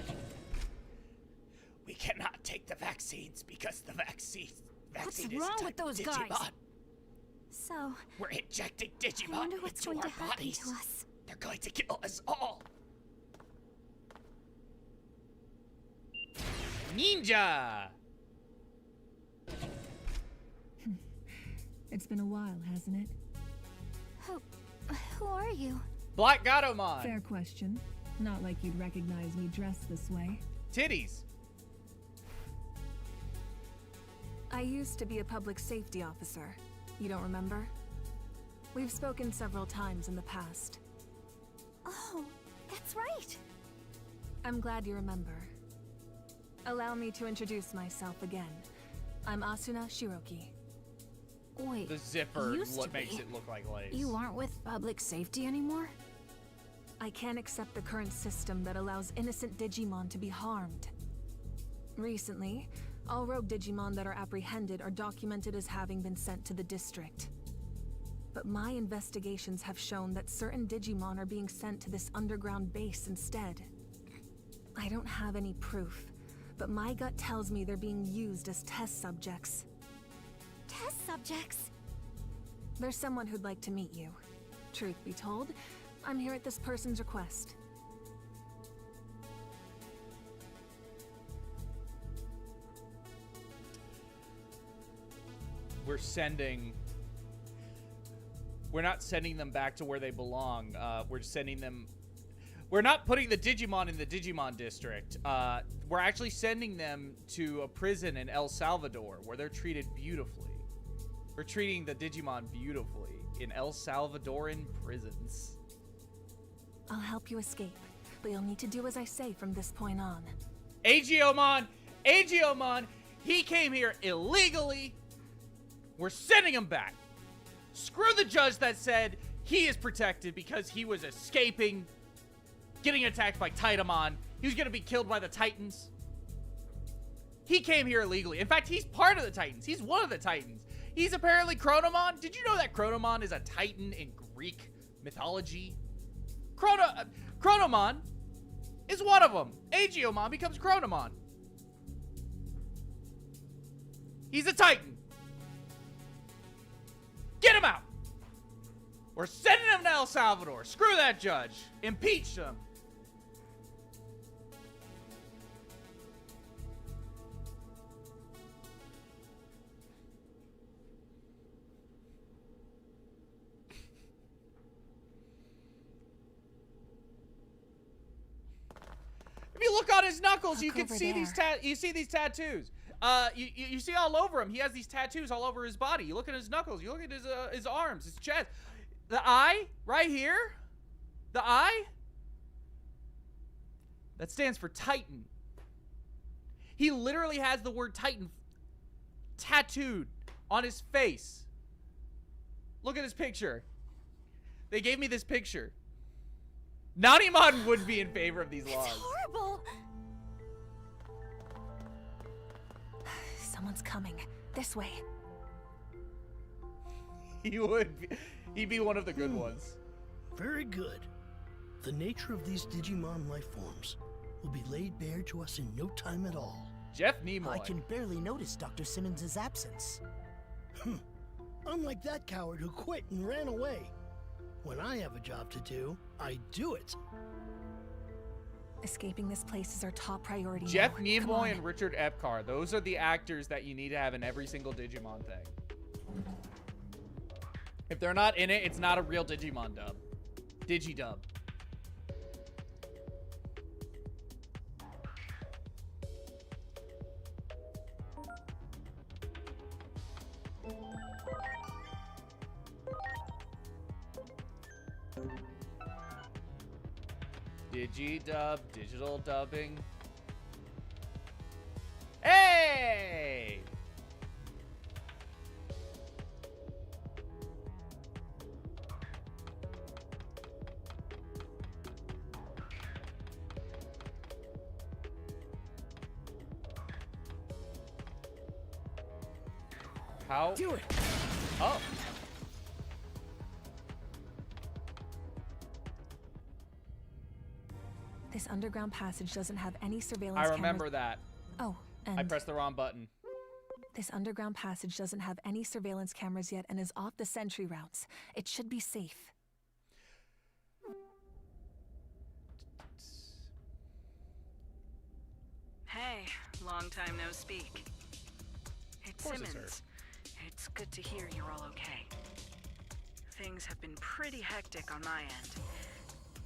We cannot take the vaccines because the vaccine What's is wrong type with those Digimon. guys? So, We're injecting I Digimon wonder what's into going to our happen bodies. to us. They're going to kill us all. Ninja. it's been a while, hasn't it? Who are you? Black Gatomon. Fair question. Not like you'd recognize me dressed this way. Titties. I used to be a public safety officer. You don't remember? We've spoken several times in the past. Oh, that's right. I'm glad you remember. Allow me to introduce myself again. I'm Asuna Shiroki. Wait, The zipper used to makes be. it look like lace. You aren't with public safety anymore? I can't accept the current system that allows innocent Digimon to be harmed. Recently, all rogue Digimon that are apprehended are documented as having been sent to the district. But my investigations have shown that certain Digimon are being sent to this underground base instead. I don't have any proof, but my gut tells me they're being used as test subjects. Test subjects? There's someone who'd like to meet you. Truth be told, I'm here at this person's request. We're not sending them back to where they belong. We're not putting the Digimon in the Digimon district. We're actually sending them to a prison in El Salvador where they're treated beautifully. We're treating the Digimon beautifully in El Salvadoran prisons. I'll help you escape, but you'll need to do as I say from this point on. Aegiomon! Aegiomon! He came here illegally. We're sending him back. Screw the judge that said he is protected because he was escaping, getting attacked by Titamon. He was going to be killed by the Titans. He came here illegally. In fact, he's part of the Titans. He's one of the Titans. He's apparently Chronomon. Did you know that Chronomon is a Titan in Greek mythology? Chronomon is one of them. Aegiomon becomes Chronomon. He's a Titan. Get him out. We're sending him to El Salvador. Screw that judge. Impeach him. If you look on his knuckles, you can see these these tattoos. You see all over him. He has these tattoos all over his body. You look at his knuckles. You look at his arms, his chest. The eye right here. The eye. That stands for Titan. He literally has the word Titan tattooed on his face. Look at his picture. They gave me this picture. Nanimon would be in favor of these laws. It's horrible. Someone's coming. This way. He would be, he'd be one of the good ones. Very good. The nature of these Digimon life forms will be laid bare to us in no time at all. Jeff Nimoy. I can barely notice Dr. Simmons' absence. Unlike that coward who quit and ran away. When I have a job to do, I do it. Escaping this place is our top priority. Jeff now. Come Nimoy on. and Richard Epcar. Those are the actors that you need to have in every single Digimon thing. If they're not in it, it's not a real Digimon dub. Digidub. Digidub, digital dubbing. Hey! How? Do it. Oh. This underground passage doesn't have any surveillance I remember cameras. that. Oh, and I pressed the wrong button. this underground passage doesn't have any surveillance cameras yet and is off the sentry routes. It should be safe. Hey, long time no speak. It's course it's Simmons. It's good to hear you're all okay. Things have been pretty hectic on my end.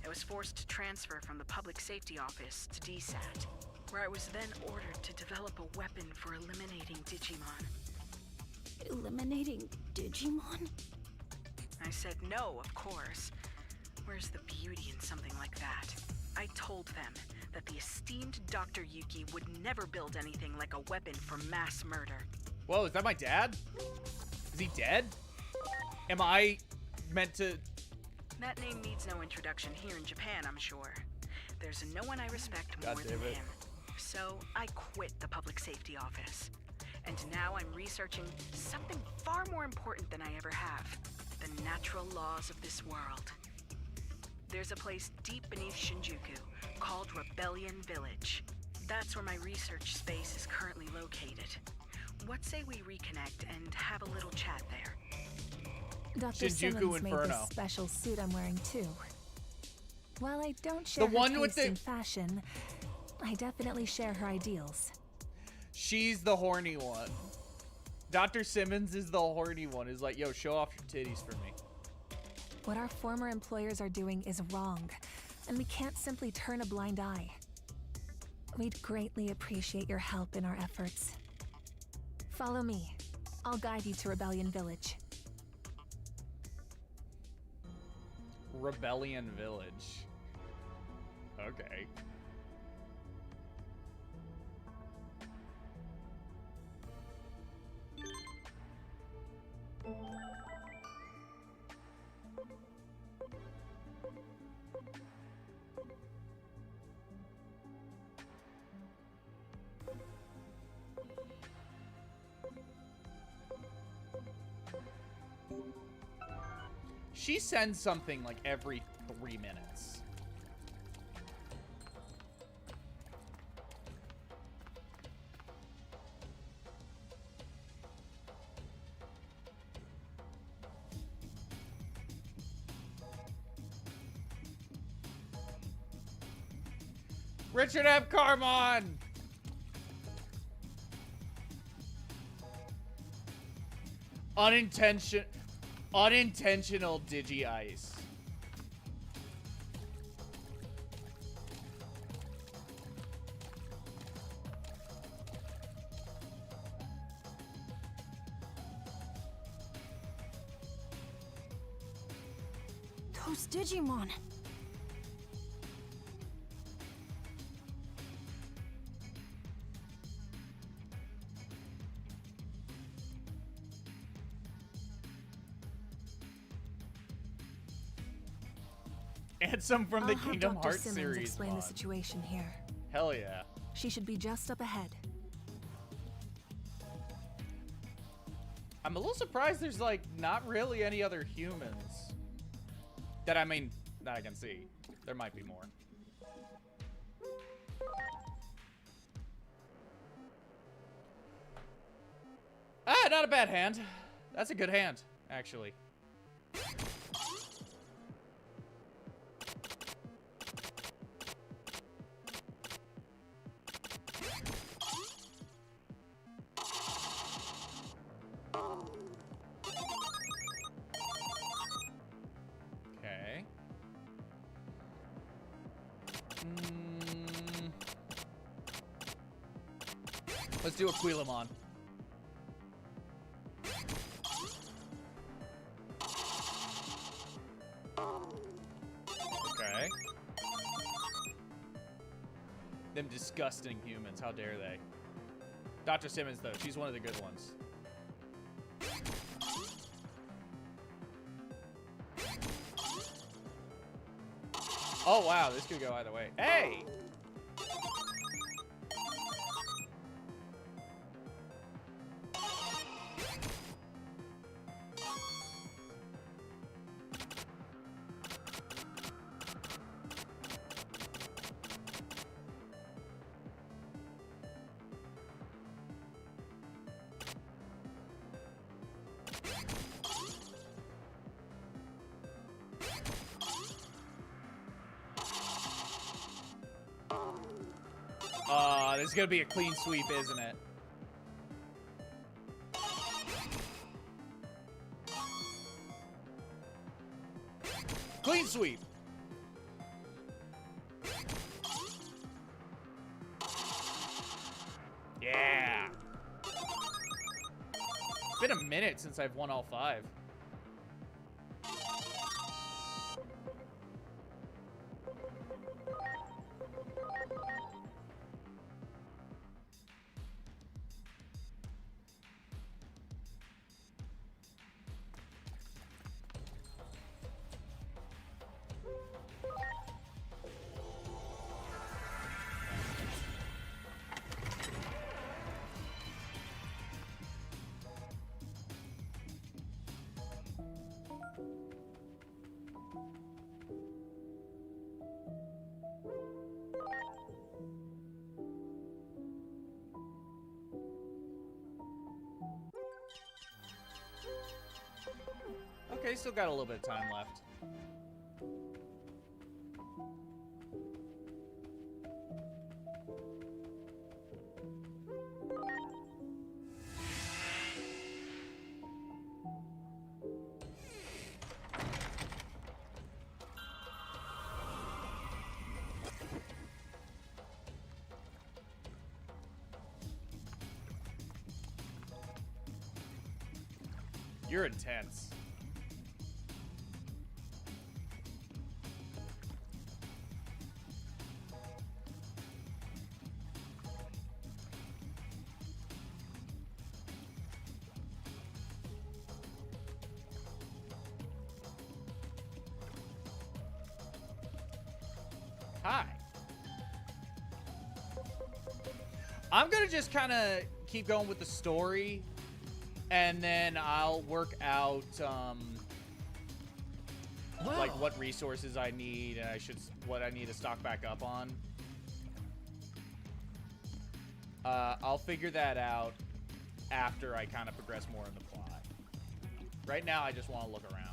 I was forced to transfer from the Public Safety Office to DSAT, where I was then ordered to develop a weapon for eliminating Digimon. Eliminating Digimon? I said no, of course. Where's the beauty in something like that? I told them that the esteemed Dr. Yuki would never build anything like a weapon for mass murder. Whoa, is that my dad? Is he dead? Am I meant to... That name needs no introduction here in Japan, I'm sure. There's no one I respect more than him. So I quit the Public Safety Office. And now I'm researching something far more important than I ever have. The natural laws of this world. There's a place deep beneath Shinjuku called Rebellion Village. That's where my research space is currently located. What say we reconnect and have a little chat there? Dr. Shinjuku Simmons made Inferno. this special suit I'm wearing too. While I don't share The her one with taste the- in fashion, I definitely share her ideals. She's the horny one. Dr. Simmons is the horny one. Is like, yo, show off your titties for me. What our former employers are doing is wrong, and we can't simply turn a blind eye. We'd greatly appreciate your help in our efforts. Follow me. I'll guide you to Rebellion Village. Rebellion Village. Okay. She sends something like every 3 minutes. Richard F. Carmon! Unintentional digi-ice. Those Digimon. And some from the I'll have Kingdom Dr. Hearts Simmons series explain mod. the situation here. Hell yeah. She should be just up ahead. I'm a little surprised there's like not really any other humans that I can see. There might be more. Ah, not a bad hand. That's a good hand, actually. Okay. Let's do a Quilamon. Okay. Them disgusting humans, how dare they? Dr. Simmons, though, she's one of the good ones. Oh, wow, this could go either way. Hey! This is gonna be a clean sweep, isn't it? Clean sweep. Yeah. It's been a minute since I've won all 5. Okay, still got a little bit of time left. You're intense. Hi. I'm gonna just kind of keep going with the story, and then I'll work out like what resources I need, and what I need to stock back up on. I'll figure that out after I kind of progress more in the plot. Right now, I just want to look around.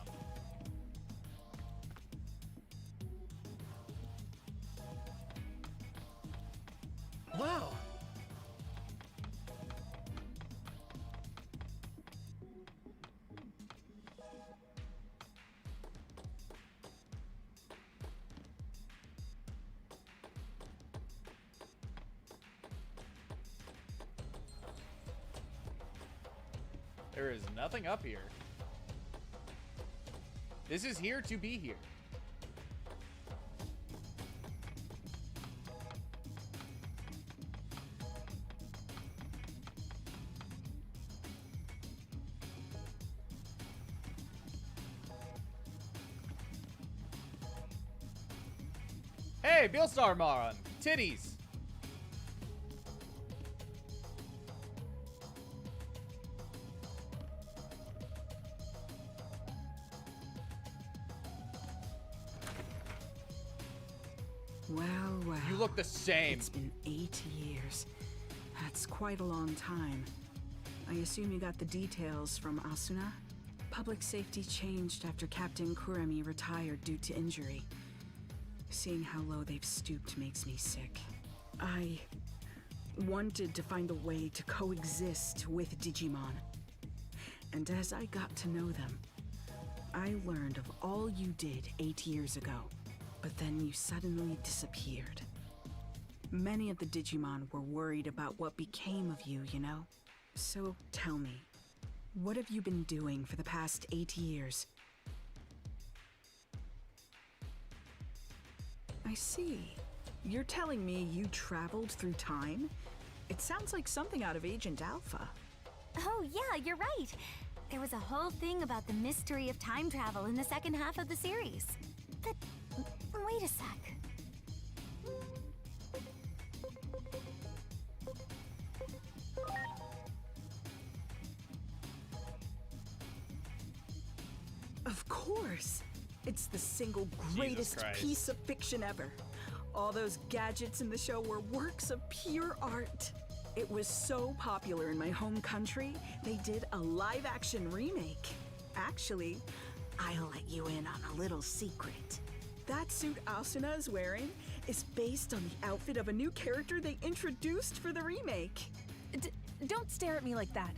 Wow. There is nothing up here. This is here to be here. Hey, Beelstar Maron. Titties. Well, well. You look the same. It's been 8 years. That's quite a long time. I assume you got the details from Asuna? Public safety changed after Captain Kuremi retired due to injury. Seeing how low they've stooped makes me sick. I wanted to find a way to coexist with Digimon. And as I got to know them, I learned of all you did 8 years ago. But then you suddenly disappeared. Many of the Digimon were worried about what became of you, you know? So tell me, what have you been doing for the past 8 years? I see. You're telling me you traveled through time? It sounds like something out of Agent Alpha. Oh yeah, you're right. There was a whole thing about the mystery of time travel in the second half of the series. But wait a sec. Of course! It's the single greatest piece of fiction ever. All those gadgets in the show were works of pure art. It was so popular in my home country, they did a live-action remake. Actually, I'll let you in on a little secret. That suit Asuna is wearing is based on the outfit of a new character they introduced for the remake. Don't stare at me like that.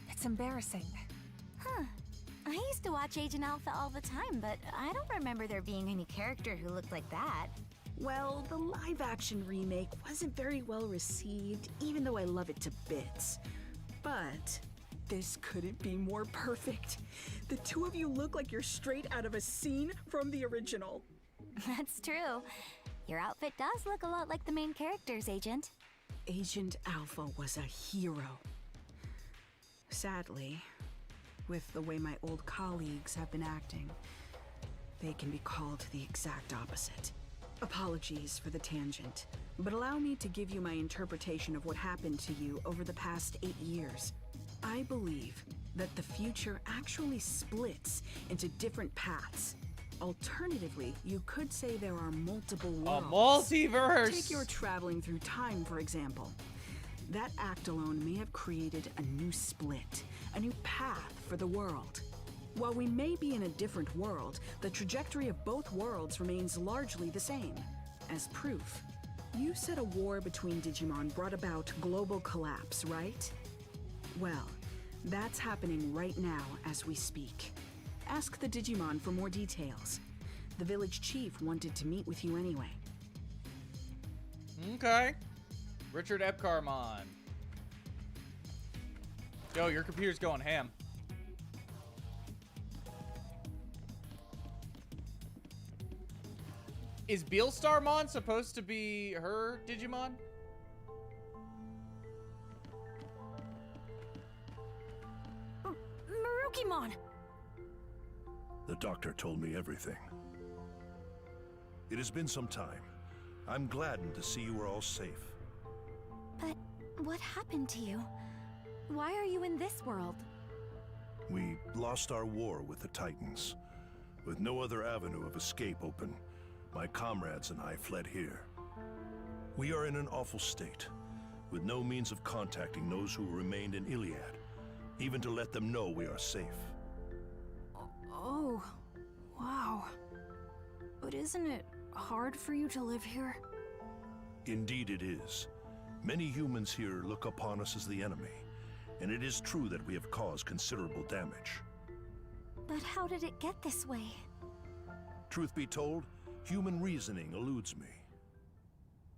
It's embarrassing. Huh. I used to watch Agent Alpha all the time, but I don't remember there being any character who looked like that. Well, the live-action remake wasn't very well received, even though I love it to bits. But this couldn't be more perfect. The two of you look like you're straight out of a scene from the original. That's true. Your outfit does look a lot like the main characters, Agent. Agent Alpha was a hero. Sadly, with the way my old colleagues have been acting, they can be called the exact opposite. Apologies for the tangent, but allow me to give you my interpretation of what happened to you over the past 8 years. I believe that the future actually splits into different paths. Alternatively, you could say there are multiple worlds. A multiverse! Take your traveling through time, for example. That act alone may have created a new split, a new path for the world. While we may be in a different world, the trajectory of both worlds remains largely the same. As proof, you said a war between Digimon brought about global collapse, right? Well, that's happening right now as we speak. Ask the Digimon for more details. The village chief wanted to meet with you anyway. Okay. Richard Epcarmon. Yo, your computer's going ham. Is Beelstarmon supposed to be her Digimon? Marukimon! The doctor told me everything. It has been some time. I'm gladdened to see you are all safe. But what happened to you? Why are you in this world? We lost our war with the Titans. With no other avenue of escape open, my comrades and I fled here. We are in an awful state, with no means of contacting those who remained in Iliad, even to let them know we are safe. Oh, wow. But isn't it hard for you to live here? Indeed it is. Many humans here look upon us as the enemy, and it is true that we have caused considerable damage. But how did it get this way? Truth be told, human reasoning eludes me.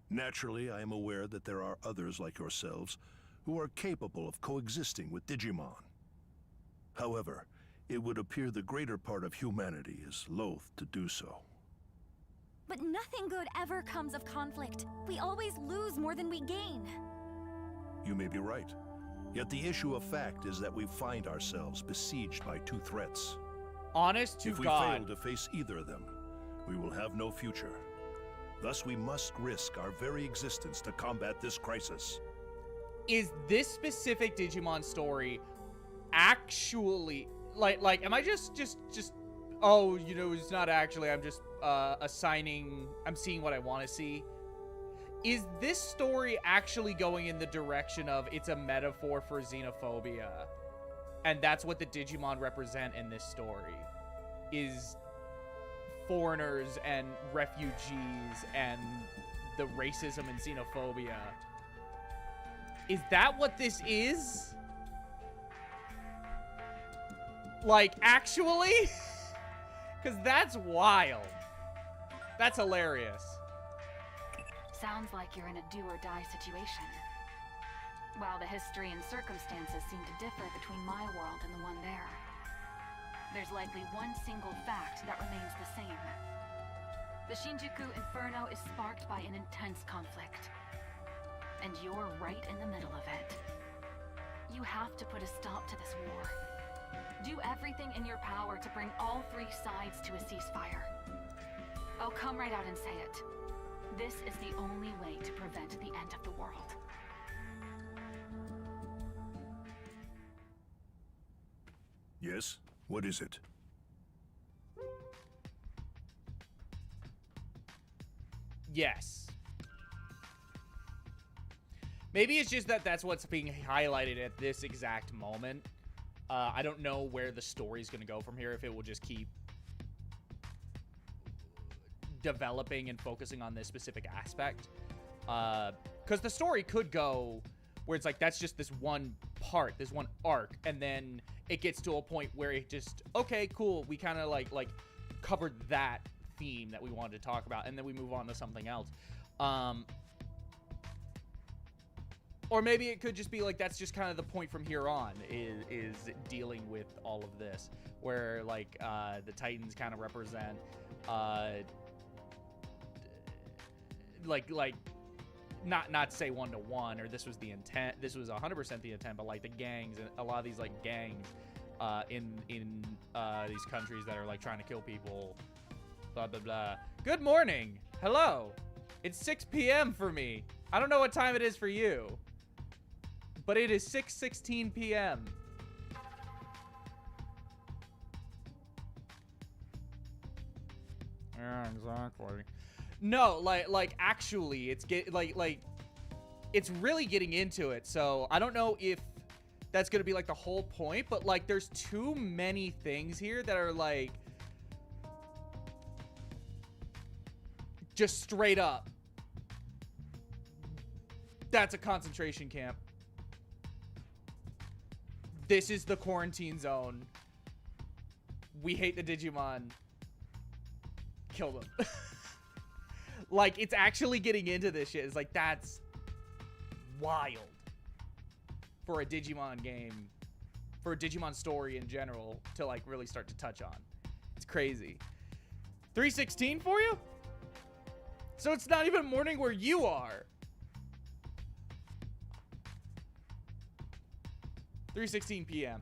Naturally, I am aware that there are others like yourselves who are capable of coexisting with Digimon. However, it would appear the greater part of humanity is loath to do so. But nothing good ever comes of conflict. We always lose more than we gain. You may be right. Yet the issue of fact is that we find ourselves besieged by two threats. Honest to God. If we fail to face either of them, we will have no future. Thus, we must risk our very existence to combat this crisis. Is this specific Digimon story actually like am I just oh, you know, it's not actually, I'm just I'm seeing what I want to see? Is this story actually going in the direction of it's a metaphor for xenophobia? And that's what the Digimon represent in this story, is foreigners and refugees and the racism and xenophobia. Is that what this is? Like, actually? Because that's wild. That's hilarious. Sounds like you're in a do-or-die situation. While the history and circumstances seem to differ between my world and the one there, there's likely one single fact that remains the same. The Shinjuku Inferno is sparked by an intense conflict, and you're right in the middle of it. You have to put a stop to this war. Do everything in your power to bring all three sides to a ceasefire. I'll come right out and say it. This is the only way to prevent the end of the world. Yes? What is it? Yes. Maybe it's just that that's what's being highlighted at this exact moment. I don't know where the story's going to go from here, if it will just keep developing and focusing on this specific aspect. Because the story could go where it's like, that's just this one part, this one arc, and then it gets to a point where it just, okay, cool, we kind of like covered that theme that we wanted to talk about, and then we move on to something else. Or maybe it could just be like, that's just kind of the point from here on, is dealing with all of this, where like the Titans kind of represent like not to say 1-to-1, or this was the intent, this was 100% the intent, but like the gangs and a lot of these like gangs in these countries that are like trying to kill people, blah blah blah. Good morning, hello, it's 6 p.m. for me. I don't know what time it is for you, but it is 6:16 p.m. Yeah, exactly. No, like actually, it's it's really getting into it. So I don't know if that's gonna be like the whole point, but like there's too many things here that are like just straight up, that's a concentration camp. This is the quarantine zone. We hate the Digimon. Kill them. Like, it's actually getting into this shit. It's like, that's wild for a Digimon game, for a Digimon story in general, to like really start to touch on. It's crazy. 3:16 for you? So it's not even morning where you are. 3:16 p.m.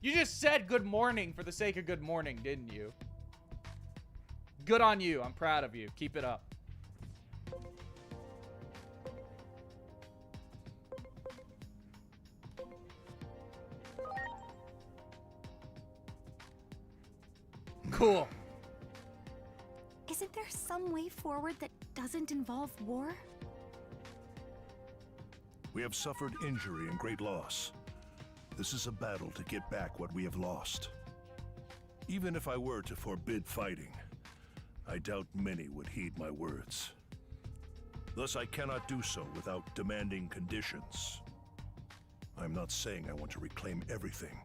You just said good morning for the sake of good morning, didn't you? Good on you. I'm proud of you. Keep it up. Cool. Isn't there some way forward that doesn't involve war? We have suffered injury and great loss. This is a battle to get back what we have lost. Even if I were to forbid fighting, I doubt many would heed my words. Thus, I cannot do so without demanding conditions. I'm not saying I want to reclaim everything,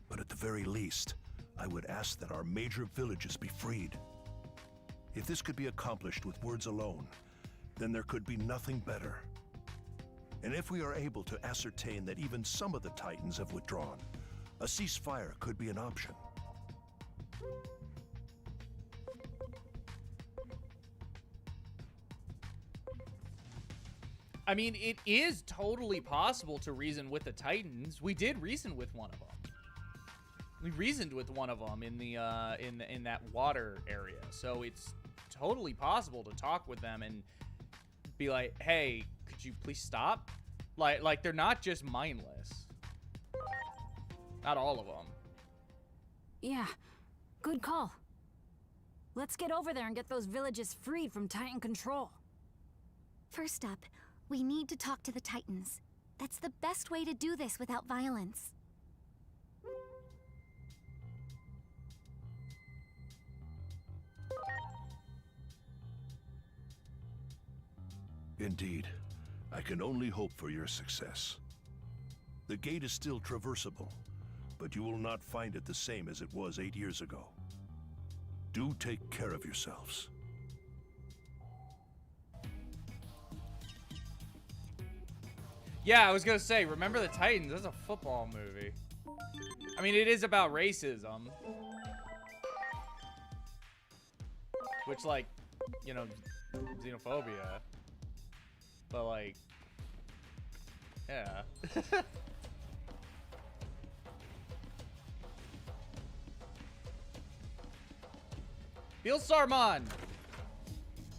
but at the very least, I would ask that our major villages be freed. If this could be accomplished with words alone, then there could be nothing better. And if we are able to ascertain that even some of the Titans have withdrawn, a ceasefire could be an option. I mean, it is totally possible to reason with the Titans. We did reason with one of them. We reasoned with one of them in the in that water area, so it's totally possible to talk with them and be like, "Hey, could you please stop?" Like they're not just mindless. Not all of them. Yeah, good call. Let's get over there and get those villages freed from Titan control. First up, we need to talk to the Titans. That's the best way to do this without violence. Indeed. I can only hope for your success. The gate is still traversable, but you will not find it the same as it was 8 years ago. Do take care of yourselves. Yeah, I was gonna say, remember the Titans? That's a football movie. I mean, it is about racism. Which, like, you know, xenophobia. But, like, yeah. Beelstarmon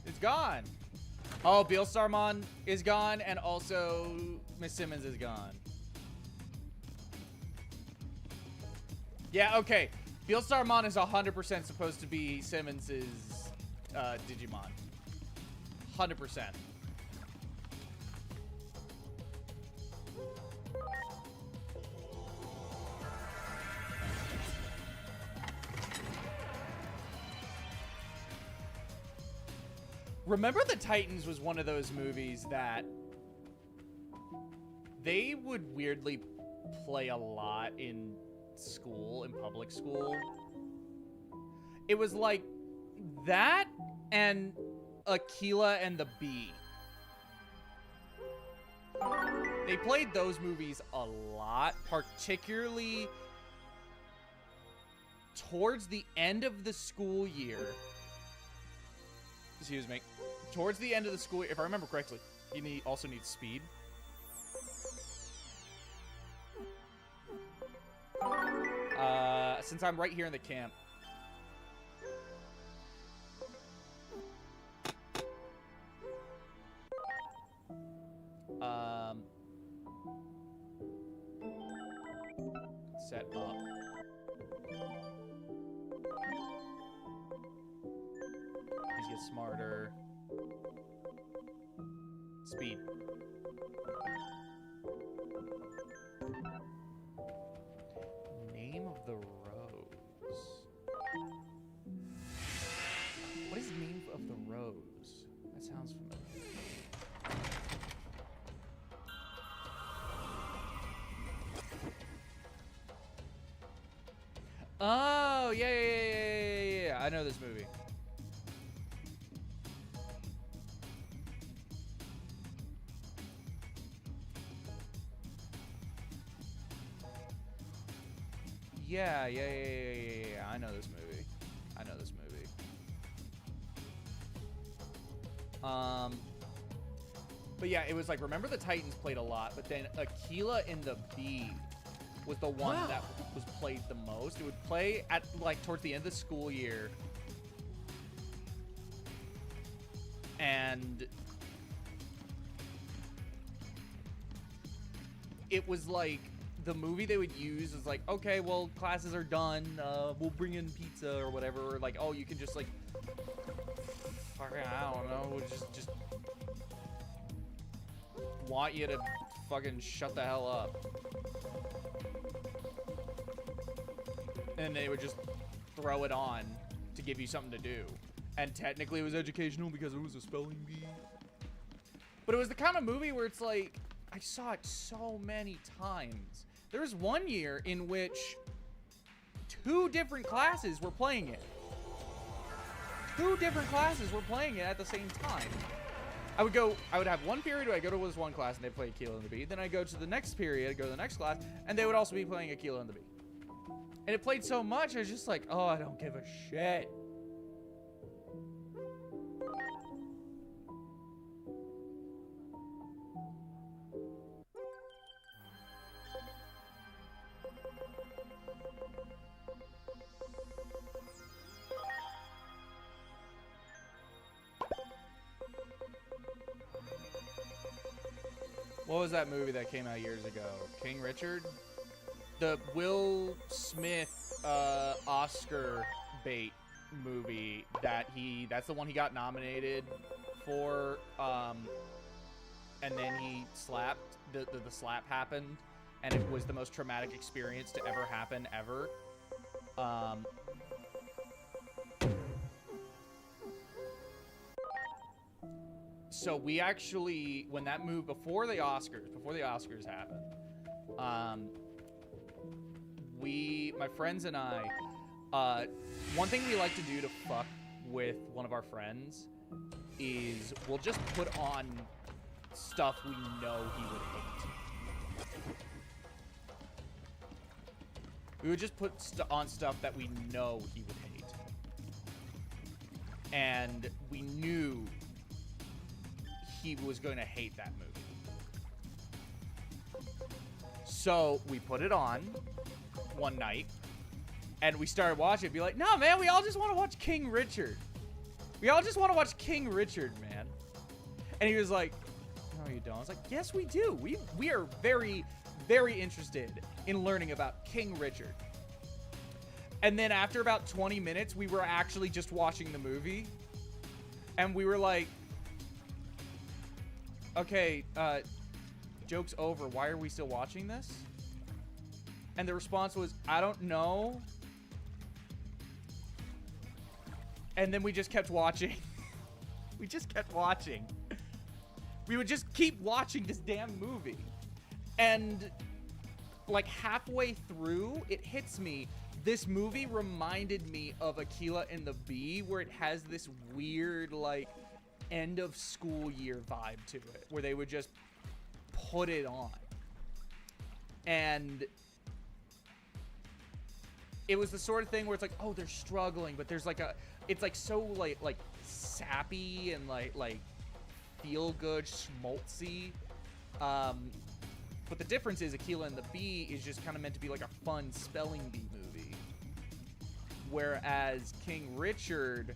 is gone. Oh, Beelstarmon is gone, and also Miss Simmons is gone. Yeah, okay. Beelstarmon is 100% supposed to be Simmons's Digimon. 100%. Remember the Titans was one of those movies that they would weirdly play a lot in school, in public school. It was like that and Aquila and the Bee. They played those movies a lot, particularly towards the end of the school year. Excuse me. Towards the end of the school year, if I remember correctly, you also need speed. Since I'm right here in the camp. Set up. These get smarter. Speed. Name of the rose. What is name of the rose? That sounds familiar. Oh, yeah. I know this movie. Yeah. I know this movie. But yeah, it was like, remember the Titans played a lot, but then Aquila and the Bee was the one that was played the most. It would play at, like, towards the end of the school year. And it was like, the movie they would use is like, okay, well, classes are done. We'll bring in pizza or whatever. Or like, oh, you can just like, fucking, I don't know, we'll just want you to fucking shut the hell up. And they would just throw it on to give you something to do. And technically it was educational because it was a spelling bee. But it was the kind of movie where it's like, I saw it so many times. There was one year in which 2 different classes were playing it. 2 different classes were playing it at the same time. I would have one period where I go to this one class and they play Aquila and the Bee. Then I go to the next period, go to the next class, and they would also be playing Aquila and the Bee. And it played so much, I was just like, oh, I don't give a shit. was that movie that came out years ago? King Richard? The Will Smith Oscar bait movie that's the one he got nominated for, and then he slapped, the slap happened, and it was the most traumatic experience to ever happen ever. So we actually, when that movie, before the Oscars happened, my friends and I, one thing we like to do to fuck with one of our friends is we'll just put on stuff we know he would hate. We would just put on stuff that we know he would hate. And we knew he was going to hate that movie. So we put it on one night and we started watching it. Be like, no, man, we all just want to watch King Richard. We all just want to watch King Richard, man. And he was like, no, you don't. I was like, yes, we do. We are very, very interested in learning about King Richard. And then after about 20 minutes, we were actually just watching the movie. And we were like, okay, joke's over. Why are we still watching this? And the response was, I don't know. And then we just kept watching. We just kept watching. We would just keep watching this damn movie. And like halfway through, it hits me. This movie reminded me of Aquila and the Bee, where it has this weird, like, end of school year vibe to it, where they would just put it on. And it was the sort of thing where it's like, oh, they're struggling, but there's like it's like so like sappy and like feel good, schmaltzy. But the difference is Aquila and the Bee is just kind of meant to be like a fun spelling bee movie, whereas King Richard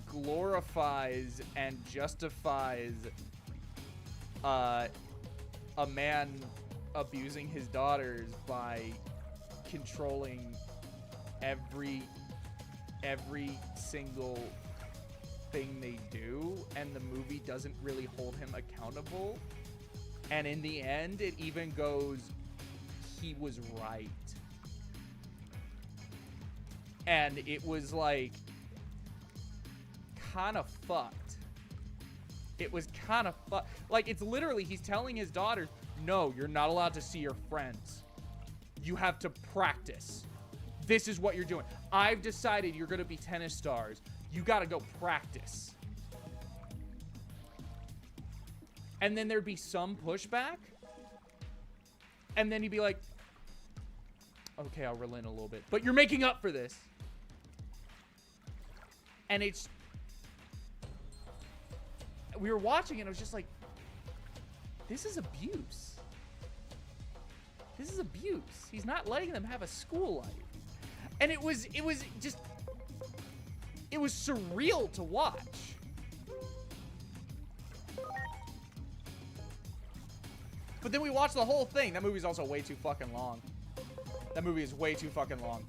glorifies and justifies a man abusing his daughters by controlling every single thing they do, and the movie doesn't really hold him accountable. And in the end, it even goes, he was right. And it was like kind of fucked. It was kind of fucked. Like, it's literally, he's telling his daughters, no, you're not allowed to see your friends. You have to practice. This is what you're doing. I've decided you're going to be tennis stars. You got to go practice. And then there'd be some pushback. And then he'd be like, okay, I'll relent a little bit. But you're making up for this. And it's... We were watching it, and I was just like, this is abuse. This is abuse. He's not letting them have a school life. And it was just... It was surreal to watch. But then we watched the whole thing. That movie's also way too fucking long. That movie is way too fucking long.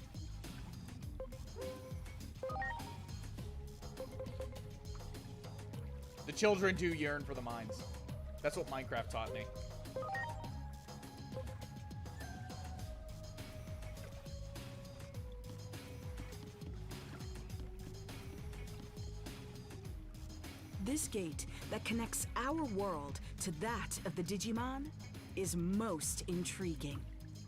The children do yearn for the mines. That's what Minecraft taught me. This gate that connects our world to that of the Digimon is most intriguing.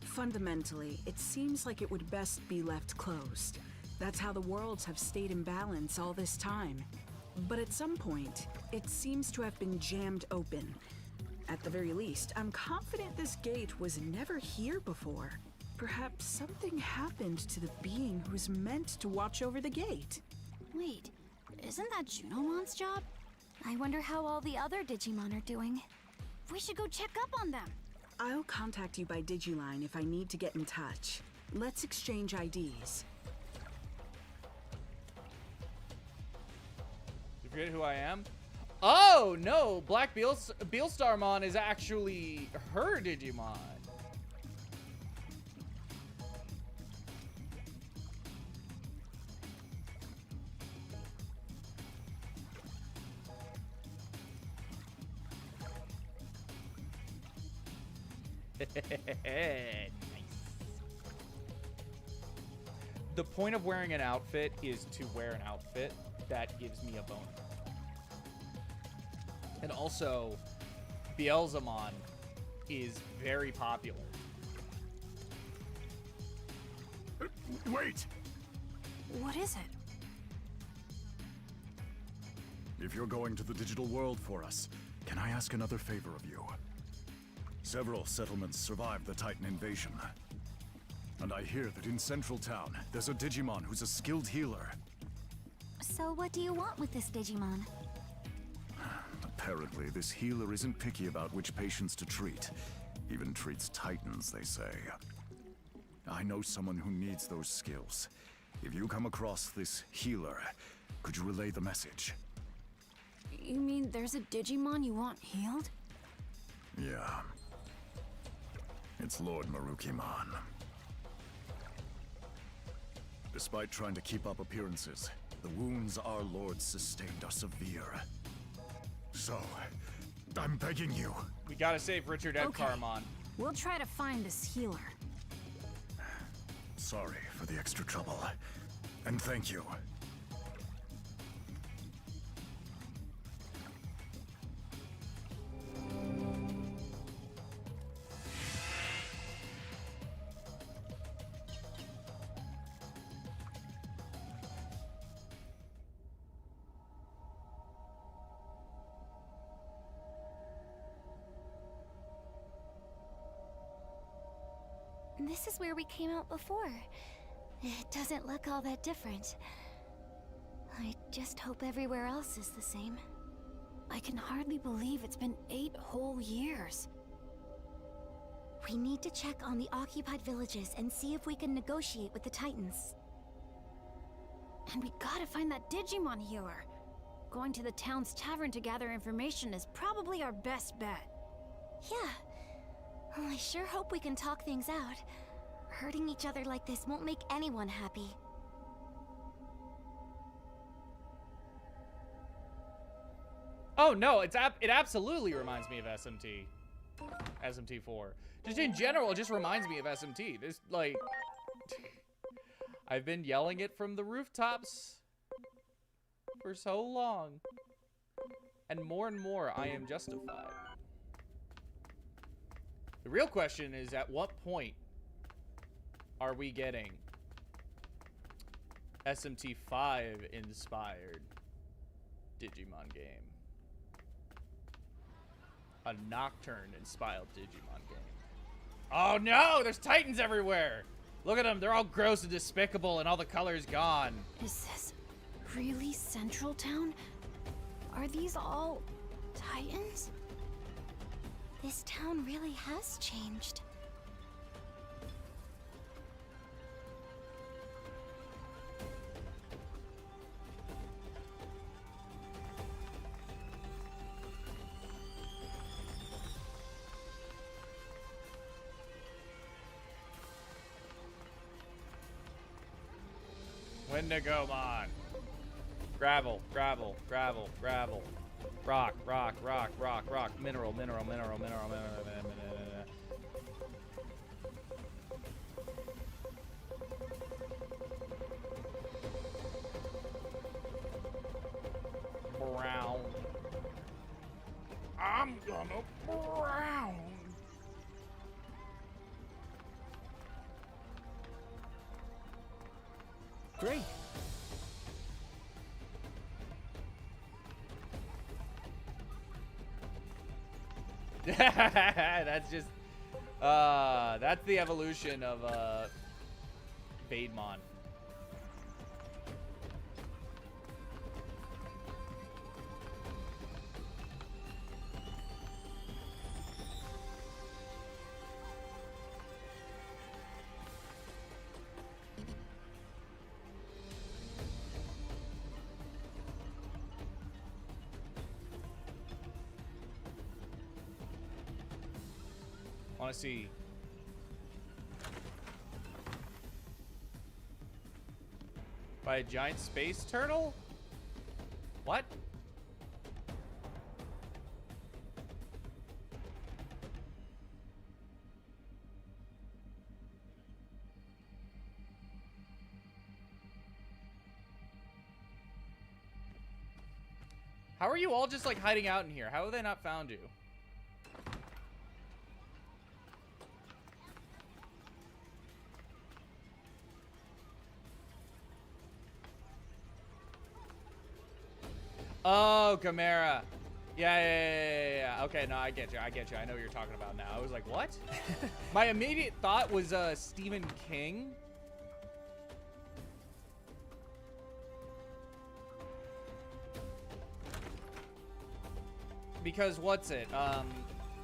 Fundamentally, it seems like it would best be left closed. That's how the worlds have stayed in balance all this time. But at some point, it seems to have been jammed open. At the very least, I'm confident this gate was never here before. Perhaps something happened to the being who's meant to watch over the gate. Wait, isn't that Junomon's job? I wonder how all the other Digimon are doing. We should go check up on them. I'll contact you by Digiline if I need to get in touch. Let's exchange IDs. You forget who I am? Oh, no. Black Beelstarmon is actually her Digimon. Nice. The point of wearing an outfit is to wear an outfit that gives me a boner. And also, Beelzemon is very popular. Wait! What is it? If you're going to the digital world for us, can I ask another favor of you? Several settlements survived the Titan invasion. And I hear that in Central Town, there's a Digimon who's a skilled healer. So what do you want with this Digimon? Apparently, this healer isn't picky about which patients to treat. Even treats Titans, they say. I know someone who needs those skills. If you come across this healer, could you relay the message? You mean there's a Digimon you want healed? Yeah. It's Lord Marukimon. Despite trying to keep up appearances, the wounds our lord sustained are severe. So, I'm begging you. We gotta save Richard Edcarmon. We'll try to find this healer. Sorry for the extra trouble. And thank you. This is where we came out before. It doesn't look all that different. I just hope everywhere else is the same. I can hardly believe it's been 8 whole years. We need to check on the occupied villages and see if we can negotiate with the Titans. And we gotta find that Digimon healer. Going to the town's tavern to gather information is probably our best bet. Yeah. Well, I sure hope we can talk things out. Hurting each other like this won't make anyone happy. Oh no, it absolutely reminds me of SMT. SMT4. Just in general, it just reminds me of SMT. This, like... I've been yelling it from the rooftops for so long. And more, I am justified. The real question is, at what point are we getting SMT5 inspired Digimon game? A Nocturne inspired Digimon game. Oh no, there's Titans everywhere. Look at them, they're all gross and despicable and all the color's gone. Is this really Central Town? Are these all Titans? This town really has changed. Wendigomon. Gravel, gravel, gravel, gravel. Rock, rock, rock, rock, rock. Mineral, mineral, mineral, mineral, mineral, mineral. Brown. I'm gonna brown. Great. That's just that's the evolution of Vademon. Want to see? By a giant space turtle? What? How are you all just like hiding out in here? How have they not found you? Oh, Chimera. Yeah. Okay, no, I get you. I know what you're talking about now. I was like, what? My immediate thought was Stephen King. Because what's it?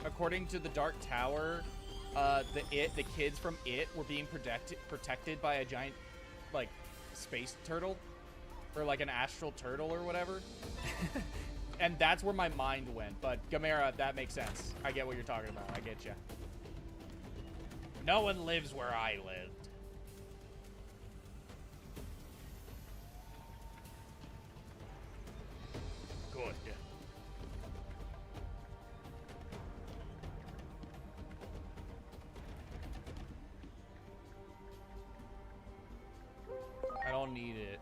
According to the Dark Tower, the kids from It were being protected by a giant, like, space turtle, or like an astral turtle or whatever. And that's where my mind went. But Gamera, that makes sense. I get what you're talking about. I get you. No one lives where I lived. Good. I don't need it.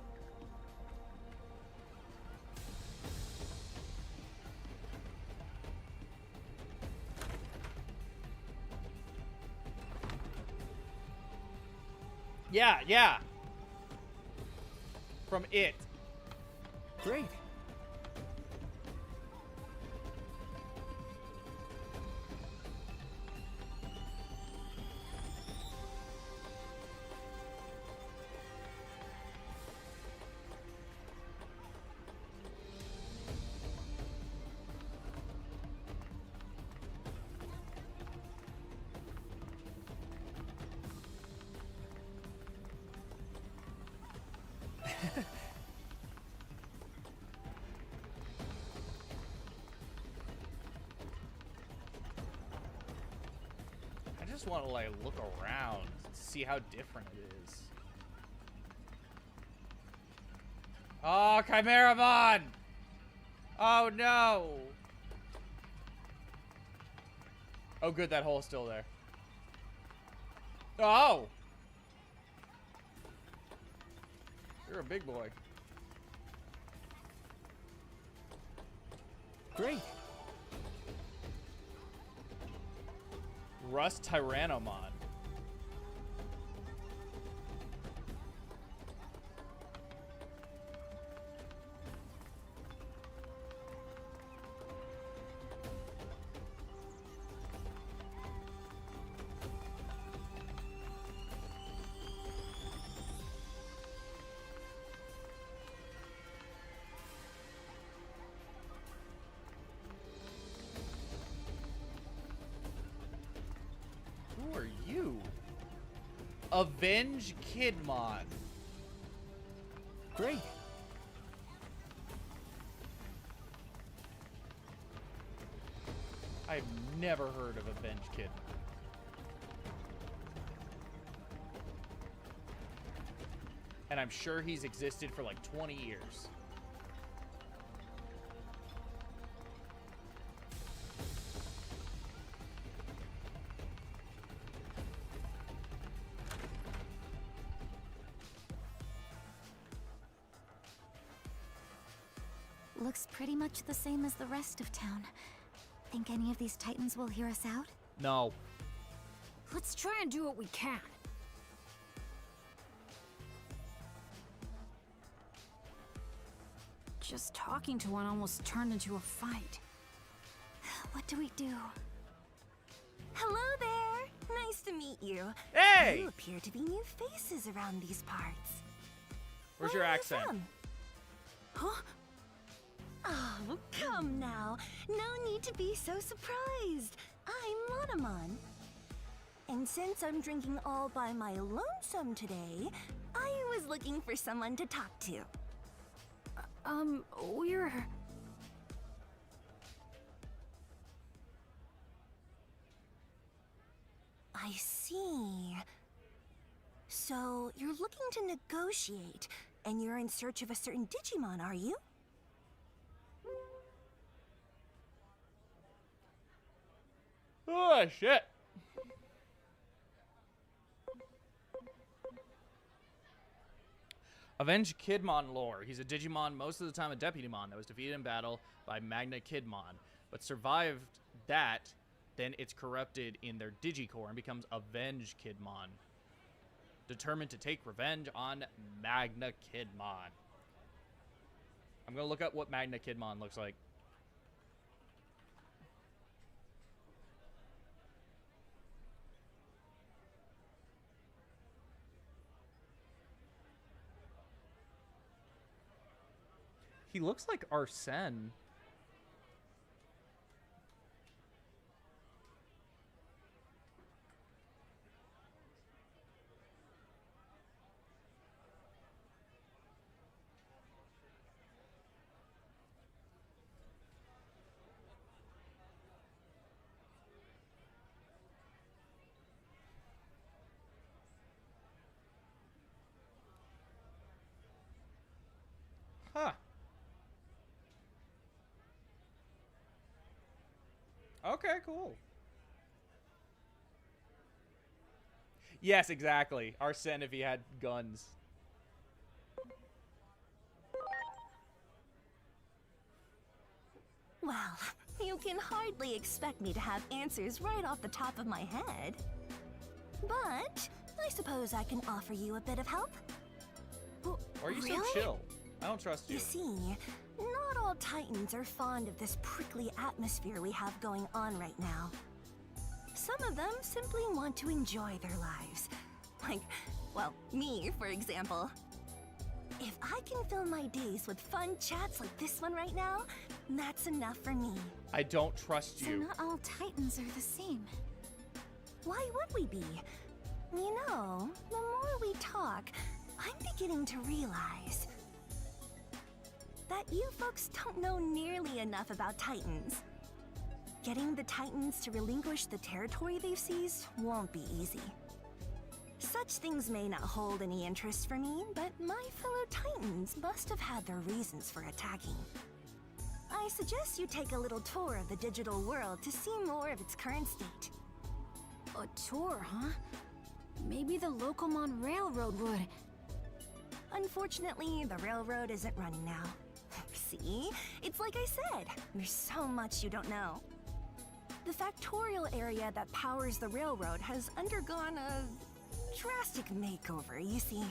Yeah. From It. Great. I just want to like look around, see how different it is. Oh, Chimeramon! Oh no! Oh good, that hole's still there. Oh! You're a big boy. Great. Rust Tyrannomon. Who are you? Avenge Kidmon. Great. I've never heard of Avenge Kidmon. And I'm sure he's existed for like 20 years. Looks pretty much the same as the rest of town. Think any of these titans will hear us out? No. Let's try and do what we can. Just talking to one almost turned into a fight. What do we do? Hello there! Nice to meet you. Hey! You appear to be new faces around these parts. Where's your Where are you accent? from? Huh? Oh, come now. No need to be so surprised. I'm Monomon. And since I'm drinking all by my lonesome today, I was looking for someone to talk to. We're... I see. So, you're looking to negotiate, and you're in search of a certain Digimon, are you? Oh, shit. Avenge Kidmon lore. He's a Digimon, most of the time a Deputymon, that was defeated in battle by Magna Kidmon, but survived that, then it's corrupted in their Digicore and becomes Avenge Kidmon. Determined to take revenge on Magna Kidmon. I'm gonna look up what Magna Kidmon looks like. He looks like Arsene. Huh. Okay, cool. Yes, exactly. Arsene if he had guns. Well, you can hardly expect me to have answers right off the top of my head. But I suppose I can offer you a bit of help. Why are you really? so chill? I don't trust you. You see, not all Titans are fond of this prickly atmosphere we have going on right now. Some of them simply want to enjoy their lives. Like, well, me, for example. If I can fill my days with fun chats like this one right now, that's enough for me. I don't trust So you. not all Titans are the same. Why would we be? You know, the more we talk, I'm beginning to realize that you folks don't know nearly enough about Titans. Getting the Titans to relinquish the territory they've seized won't be easy. Such things may not hold any interest for me, but my fellow Titans must have had their reasons for attacking. I suggest you take a little tour of the digital world to see more of its current state. A tour, huh? Maybe the Locomon Railroad would. Unfortunately, the railroad isn't running now. See? It's like I said, there's so much you don't know. The factorial area that powers the railroad has undergone a drastic makeover, you see.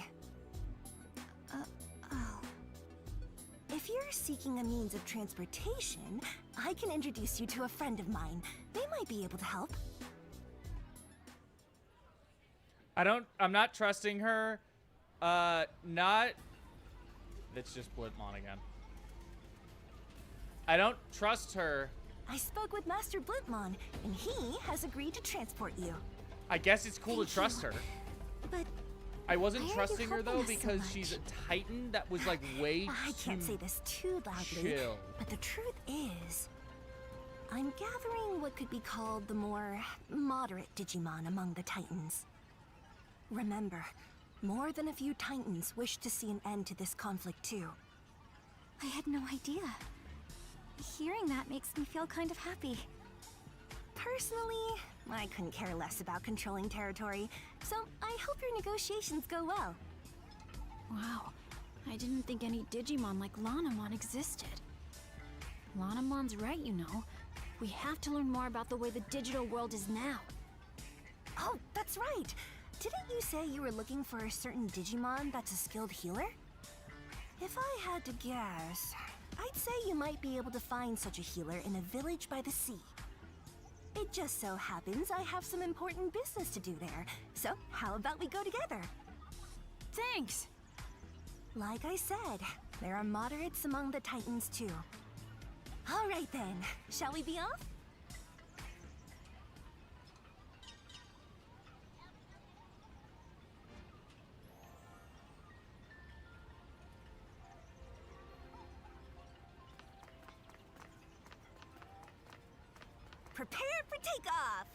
Oh. If you're seeking a means of transportation, I can introduce you to a friend of mine. They might be able to help. I'm not trusting her. Let's just Blitmon again. I don't trust her. I spoke with Master Blitmon, and he has agreed to transport you. I guess it's cool to trust her. But I wasn't why are you trusting her helping though us so because much? she's a Titan that was like way I can't say this too loudly, chill. but the truth is, I'm gathering what could be called the more moderate Digimon among the Titans. Remember, more than a few Titans wish to see an end to this conflict too. I had no idea. Hearing that makes me feel kind of happy. Personally, I couldn't care less about controlling territory, so I hope your negotiations go well. Wow, I didn't think any Digimon like Lanamon existed. Lanamon's right, you know. We have to learn more about the way the digital world is now. Oh, that's right! Didn't you say you were looking for a certain Digimon that's a skilled healer? If I had to guess, I'd say you might be able to find such a healer in a village by the sea. It just so happens I have some important business to do there, so how about we go together? Thanks! Like I said, there are moderates among the Titans too. Alright then, shall we be off? Prepare for takeoff!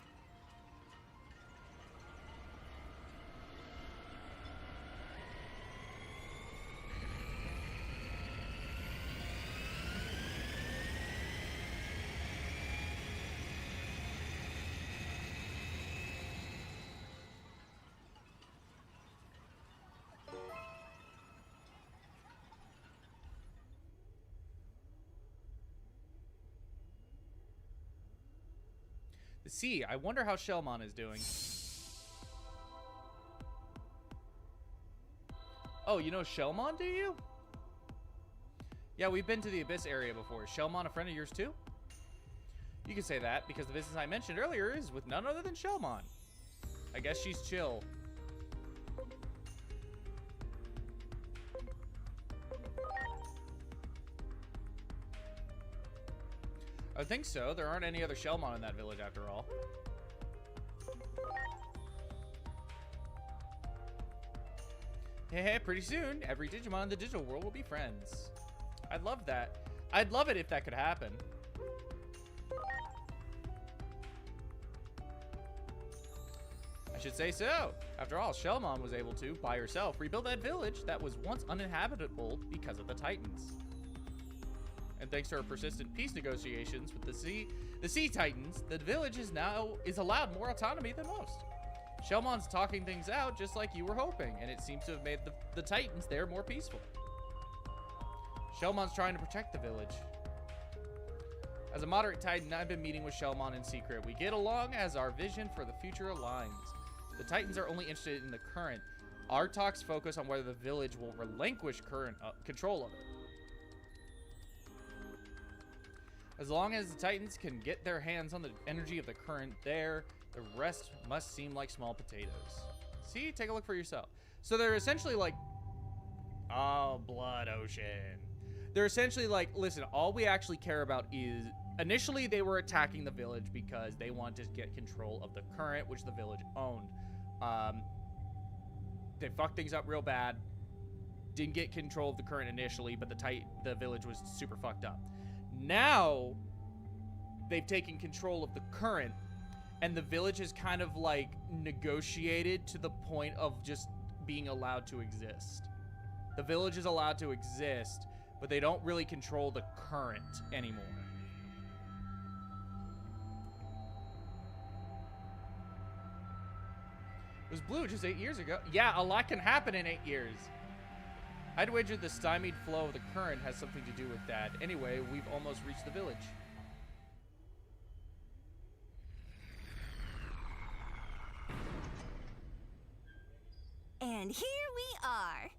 See, I wonder how Shellmon is doing. Oh, you know Shellmon, do you? Yeah, we've been to the Abyss area before. Is Shellmon a friend of yours too? You can say that because the business I mentioned earlier is with none other than Shellmon. I guess she's chill. I think so. There aren't any other Shellmon in that village after all. Hey, pretty soon, every Digimon in the digital world will be friends. I'd love that. I'd love it if that could happen. I should say so. After all, Shellmon was able to, by herself, rebuild that village that was once uninhabitable because of the Titans. And thanks to her persistent peace negotiations with the Sea Titans, the village is allowed more autonomy than most. Shellmon's talking things out just like you were hoping, and it seems to have made the Titans there more peaceful. Shellmon's trying to protect the village. As a moderate Titan, I've been meeting with Shellmon in secret. We get along as our vision for the future aligns. The Titans are only interested in the current. Our talks focus on whether the village will relinquish current control of it. As long as the Titans can get their hands on the energy of the current there, the rest must seem like small potatoes. See? Take a look for yourself. So they're essentially like... Oh, Blood Ocean. They're essentially like, listen, all we actually care about is... Initially, they were attacking the village because they wanted to get control of the current, which the village owned. They fucked things up real bad. Didn't get control of the current initially, but the village was super fucked up. Now, they've taken control of the current, and the village is kind of like negotiated to the point of just being allowed to exist. The village is allowed to exist, but they don't really control the current anymore. It was blue just 8 years ago. Yeah, a lot can happen in 8 years. I'd wager the stymied flow of the current has something to do with that. Anyway, we've almost reached the village. And here we are.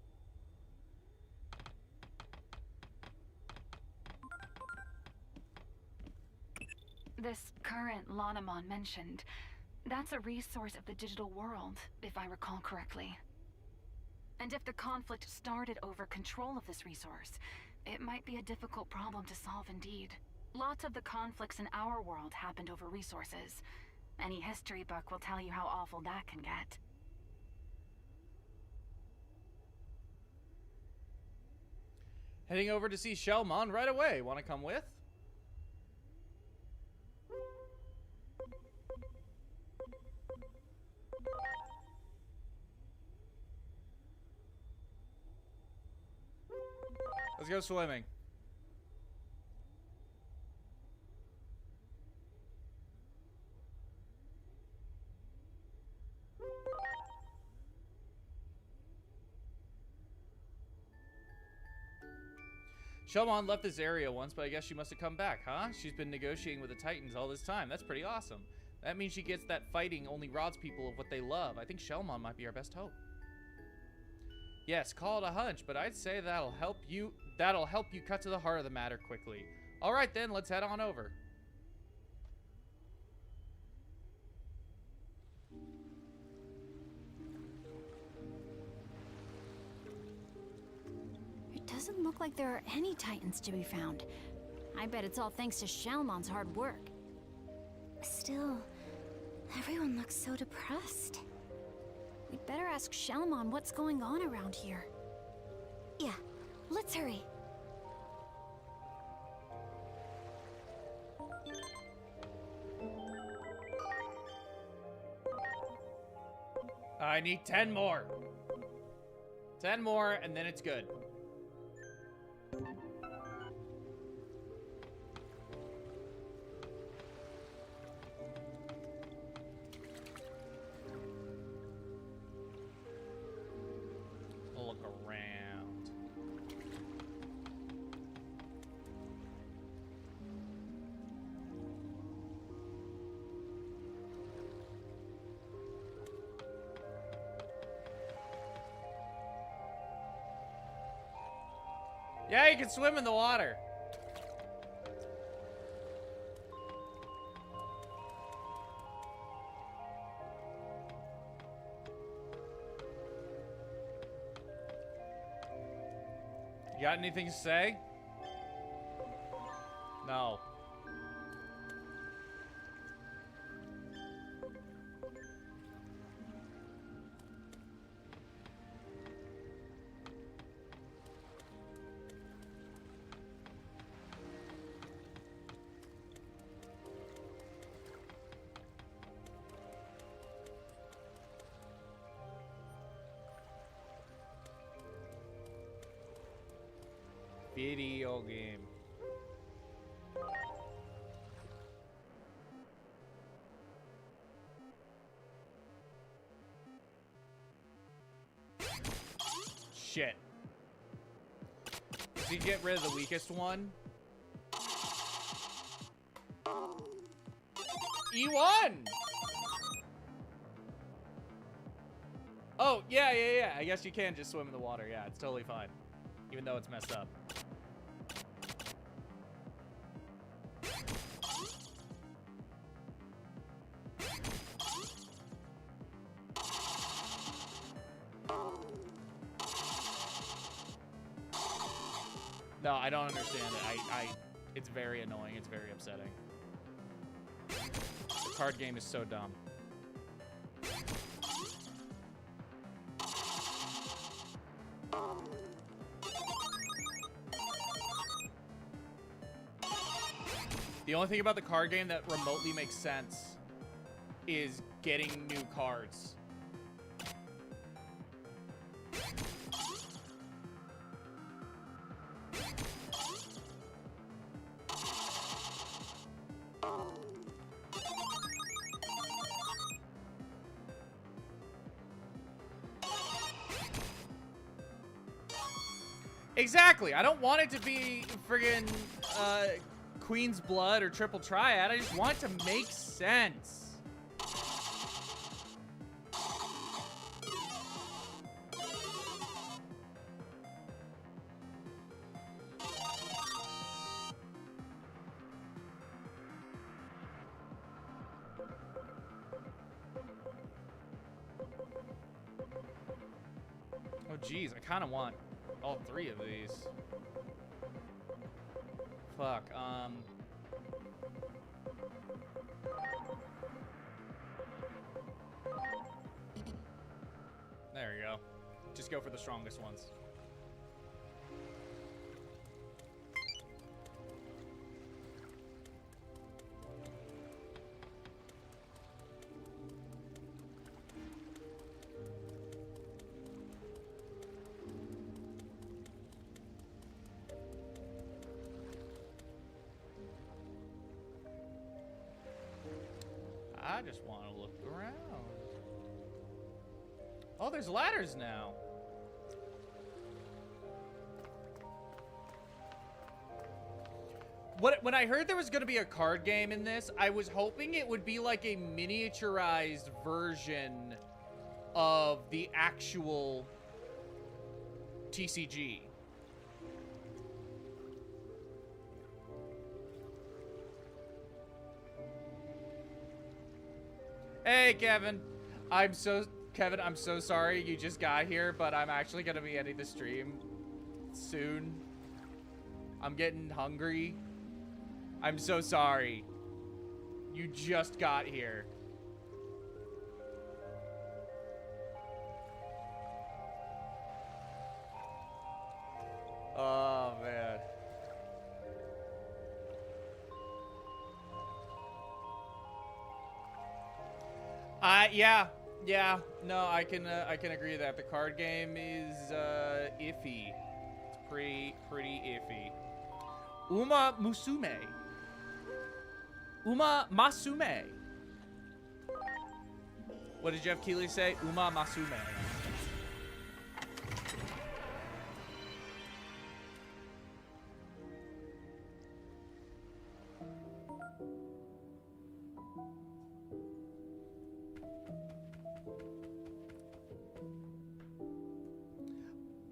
This current Lanamon mentioned, that's a resource of the digital world, if I recall correctly. And if the conflict started over control of this resource, it might be a difficult problem to solve indeed. Lots of the conflicts in our world happened over resources. Any history book will tell you how awful that can get. Heading over to see Shellmon right away. Want to come with? Let's go swimming. Shellmon left this area once, but I guess she must have come back, huh? She's been negotiating with the Titans all this time. That's pretty awesome. That means she gets that fighting only robs people of what they love. I think Shellmon might be our best hope. Yes, call it a hunch, but I'd say that'll help you cut to the heart of the matter quickly. All right then, let's head on over. It doesn't look like there are any Titans to be found. I bet it's all thanks to Shellmon's hard work. Still, everyone looks so depressed. We'd better ask Shellmon what's going on around here. Yeah, let's hurry. I need 10 more. 10 more, and then it's good. Look around. Yeah, you can swim in the water. You got anything to say? No. Video game. Shit. Does he get rid of the weakest one? E1! Oh, yeah. I guess you can just swim in the water. Yeah, it's totally fine. Even though it's messed up. No, I don't understand it. It's very annoying. It's very upsetting. The card game is so dumb. The only thing about the card game that remotely makes sense is getting new cards. Exactly. I don't want it to be friggin' Queen's Blood or Triple Triad. I just want it to make sense. Oh, geez. I kind of want all three of these. Fuck, there you go. Just go for the strongest ones. I just want to look around. Oh, there's ladders now. When I heard there was going to be a card game in this, I was hoping it would be like a miniaturized version of the actual TCG. Hey, Kevin. Kevin, I'm so sorry you just got here, but I'm actually going to be ending the stream soon. I'm getting hungry. I'm so sorry. You just got here. Oh, man. Yeah. No, I can agree that the card game is iffy. It's pretty iffy. Uma Masume. What did Jeff Keighley say? Uma Masume.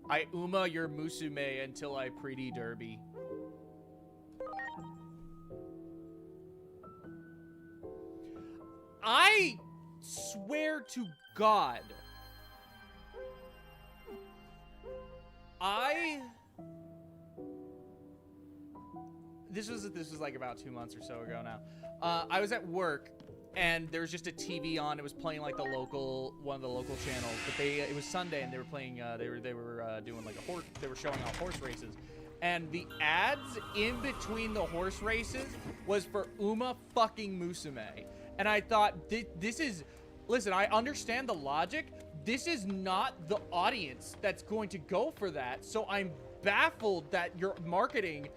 I Uma your Musume until I pretty derby. I swear to God, this was like about 2 months or so ago now. I was at work and there was just a TV on. It was playing like one of the local channels, but it was Sunday and they were playing they were doing like they were showing off horse races. And the ads in between the horse races was for Uma fucking Musume. And I thought, this is... Listen, I understand the logic. This is not the audience that's going to go for that. So I'm baffled that you're marketing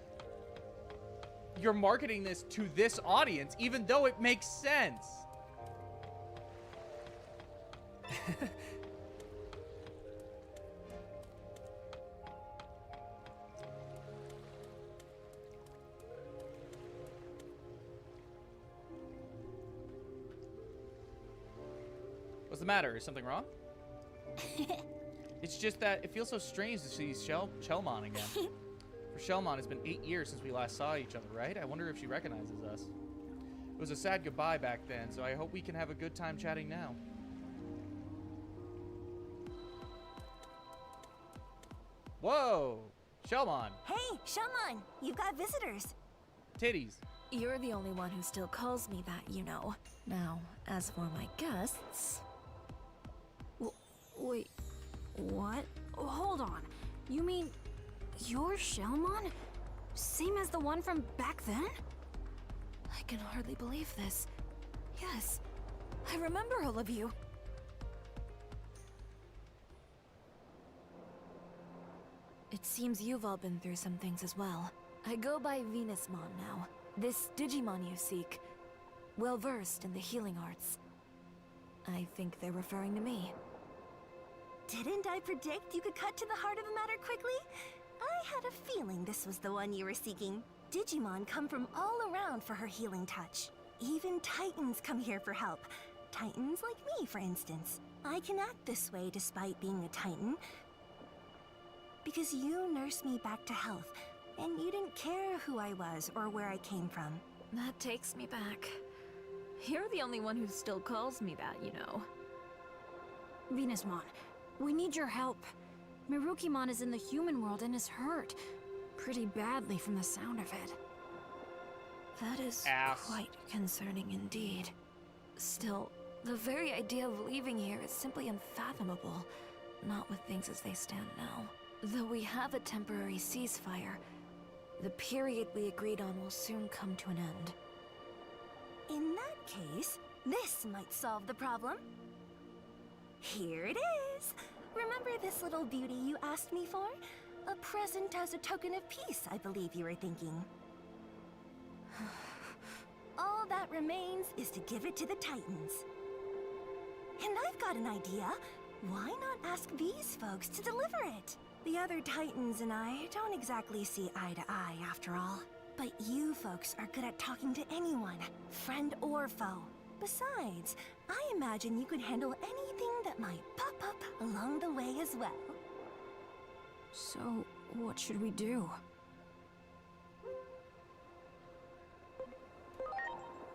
this to this audience, even though it makes sense. What's the matter? Is something wrong? It's just that it feels so strange to see Shelmon again. For Shelmon, it's been 8 years since we last saw each other, right? I wonder if she recognizes us. It was a sad goodbye back then, so I hope we can have a good time chatting now. Whoa! Shelmon! Hey, Shelmon! You've got visitors! Titties. You're the only one who still calls me that, you know. Now, as for my guests... Wait, what? Hold on. You mean you're Shelmon? Same as the one from back then? I can hardly believe this. Yes, I remember all of you. It seems you've all been through some things as well. I go by Venusmon now. This Digimon you seek, well-versed in the healing arts. I think they're referring to me. Didn't I predict you could cut to the heart of the matter quickly? I had a feeling this was the one you were seeking. Digimon come from all around for her healing touch. Even Titans come here for help. Titans like me, for instance. I can act this way despite being a Titan. Because you nursed me back to health, and you didn't care who I was or where I came from. That takes me back. You're the only one who still calls me that, you know. Venusmon, we need your help. Mirukimon is in the human world and is hurt. Pretty badly from the sound of it. That is quite concerning indeed. Still, the very idea of leaving here is simply unfathomable. Not with things as they stand now. Though we have a temporary ceasefire, the period we agreed on will soon come to an end. In that case, this might solve the problem. Here it is! Remember this little beauty you asked me for? A present as a token of peace, I believe you were thinking. All that remains is to give it to the Titans. And I've got an idea. Why not ask these folks to deliver it? The other Titans and I don't exactly see eye to eye, after all. But you folks are good at talking to anyone, friend or foe. Besides, I imagine you could handle anything that might pop up along the way as well. So, what should we do?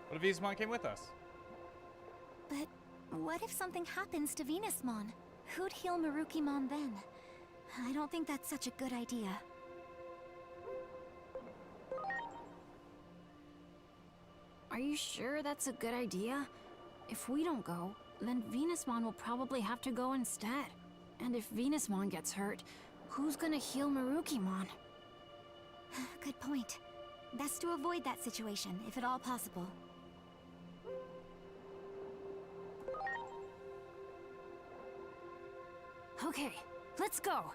What if Venusmon came with us? But what if something happens to Venusmon? Who'd heal Mirukimon then? I don't think that's such a good idea. Are you sure that's a good idea? If we don't go, then Venusmon will probably have to go instead. And if Venusmon gets hurt, who's gonna heal Mirukimon? Good point. Best to avoid that situation, if at all possible. Okay, let's go!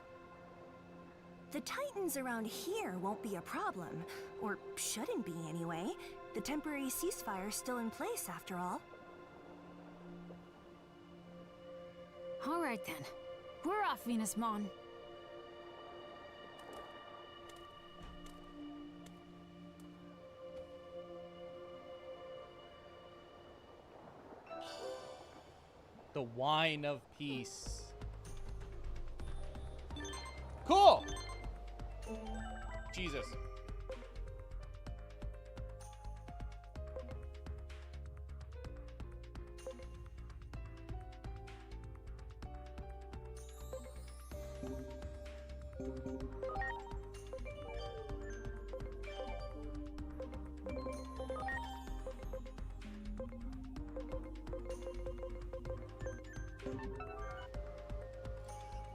The Titans around here won't be a problem. Or shouldn't be, anyway. The temporary ceasefire's still in place, after all. Alright then. We're off, Venusmon. The wine of peace. Jesus.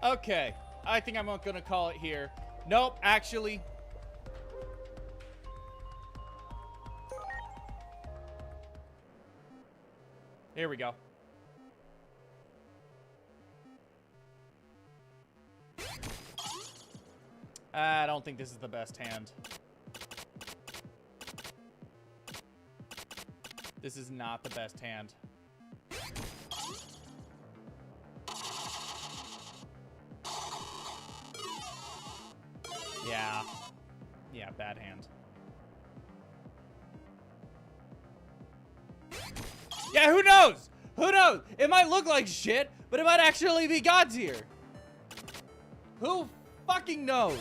Okay, I think I'm gonna call it here. Nope, actually. Here we go. I don't think this is the best hand. This is not the best hand. Yeah. Yeah, bad hand. Yeah, who knows? Who knows? It might look like shit, but it might actually be God's ear. Who fucking knows?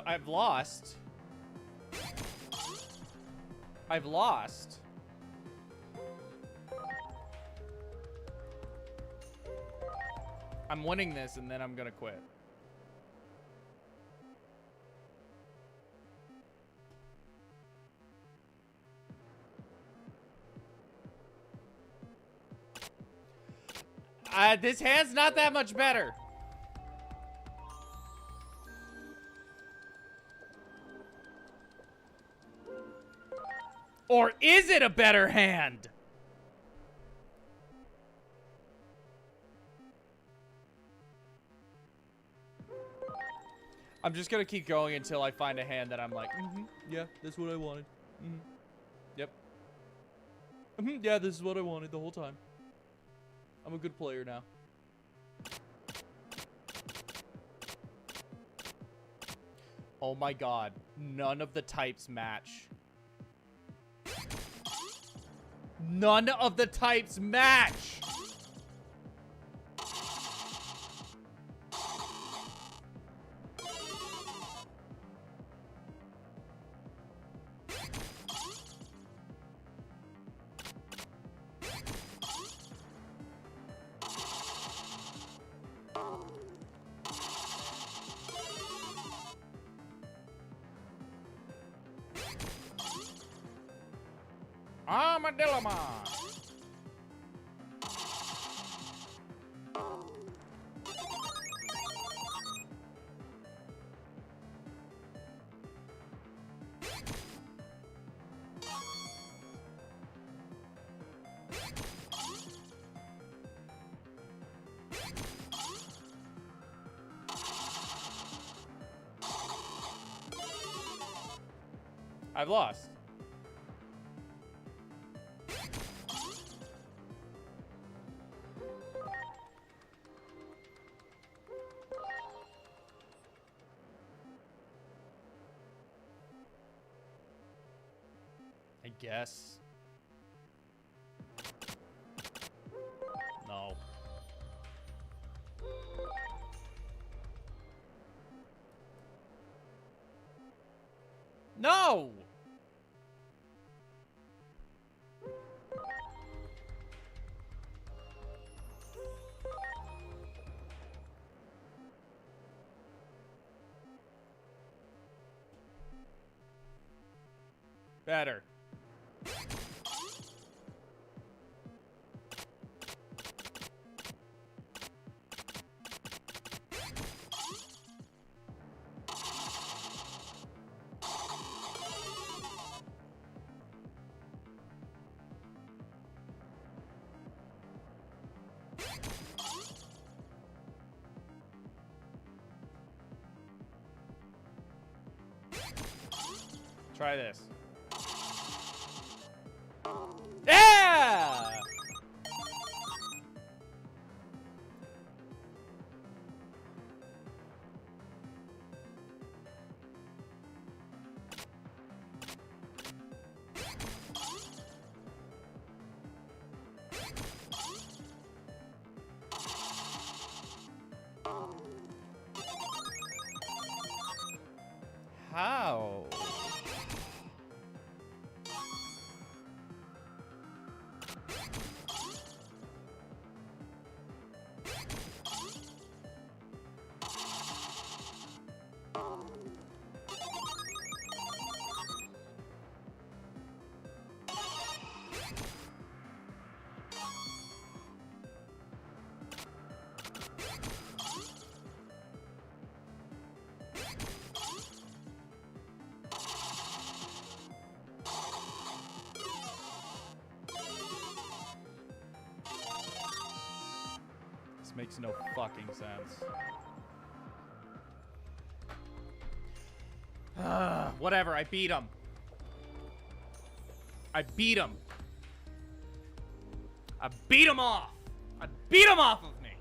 I've lost. I've lost. I'm winning this and then I'm gonna quit. This hand's not that much better. Or is it a better hand? I'm just gonna keep going until I find a hand that I'm like, yeah, that's what I wanted. Yep. Yeah, this is what I wanted the whole time. I'm a good player now. Oh my god. None of the types match. None of the types match! Armadillo. I've lost. I guess. No. No! Better. Try this. Yeah! How? Makes no fucking sense. Whatever, I beat him. I beat him. I beat him off. I beat him off of me.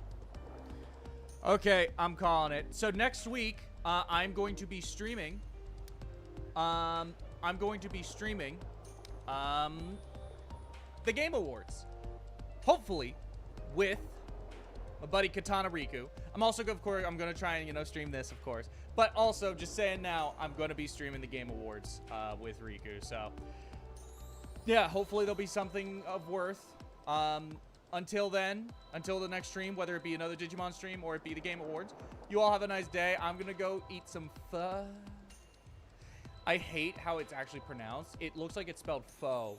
Okay, I'm calling it. So next week, I'm going to be streaming. The Game Awards. Hopefully, with my buddy Katana Riku. I'm also, of course, I'm going to try and, you know, stream this, of course. But also, just saying now, I'm going to be streaming the Game Awards with Riku. So, yeah, hopefully there'll be something of worth. Until then, until the next stream, whether it be another Digimon stream or it be the Game Awards, you all have a nice day. I'm going to go eat some pho. I hate how it's actually pronounced. It looks like it's spelled pho,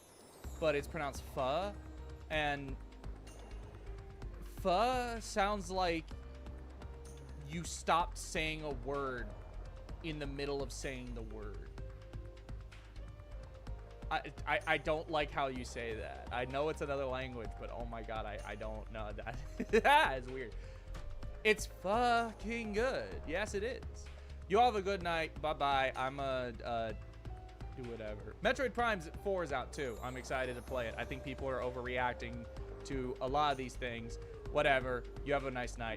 but it's pronounced pho. And pho sounds like you stopped saying a word in the middle of saying the word. I don't like how you say that. I know it's another language, but oh my god, I don't know that. It's weird. It's fucking good. Yes, it is. You all have a good night. Bye-bye. I'm do whatever. Metroid Prime 4 is out too. I'm excited to play it. I think people are overreacting to a lot of these things. Whatever. You have a nice night.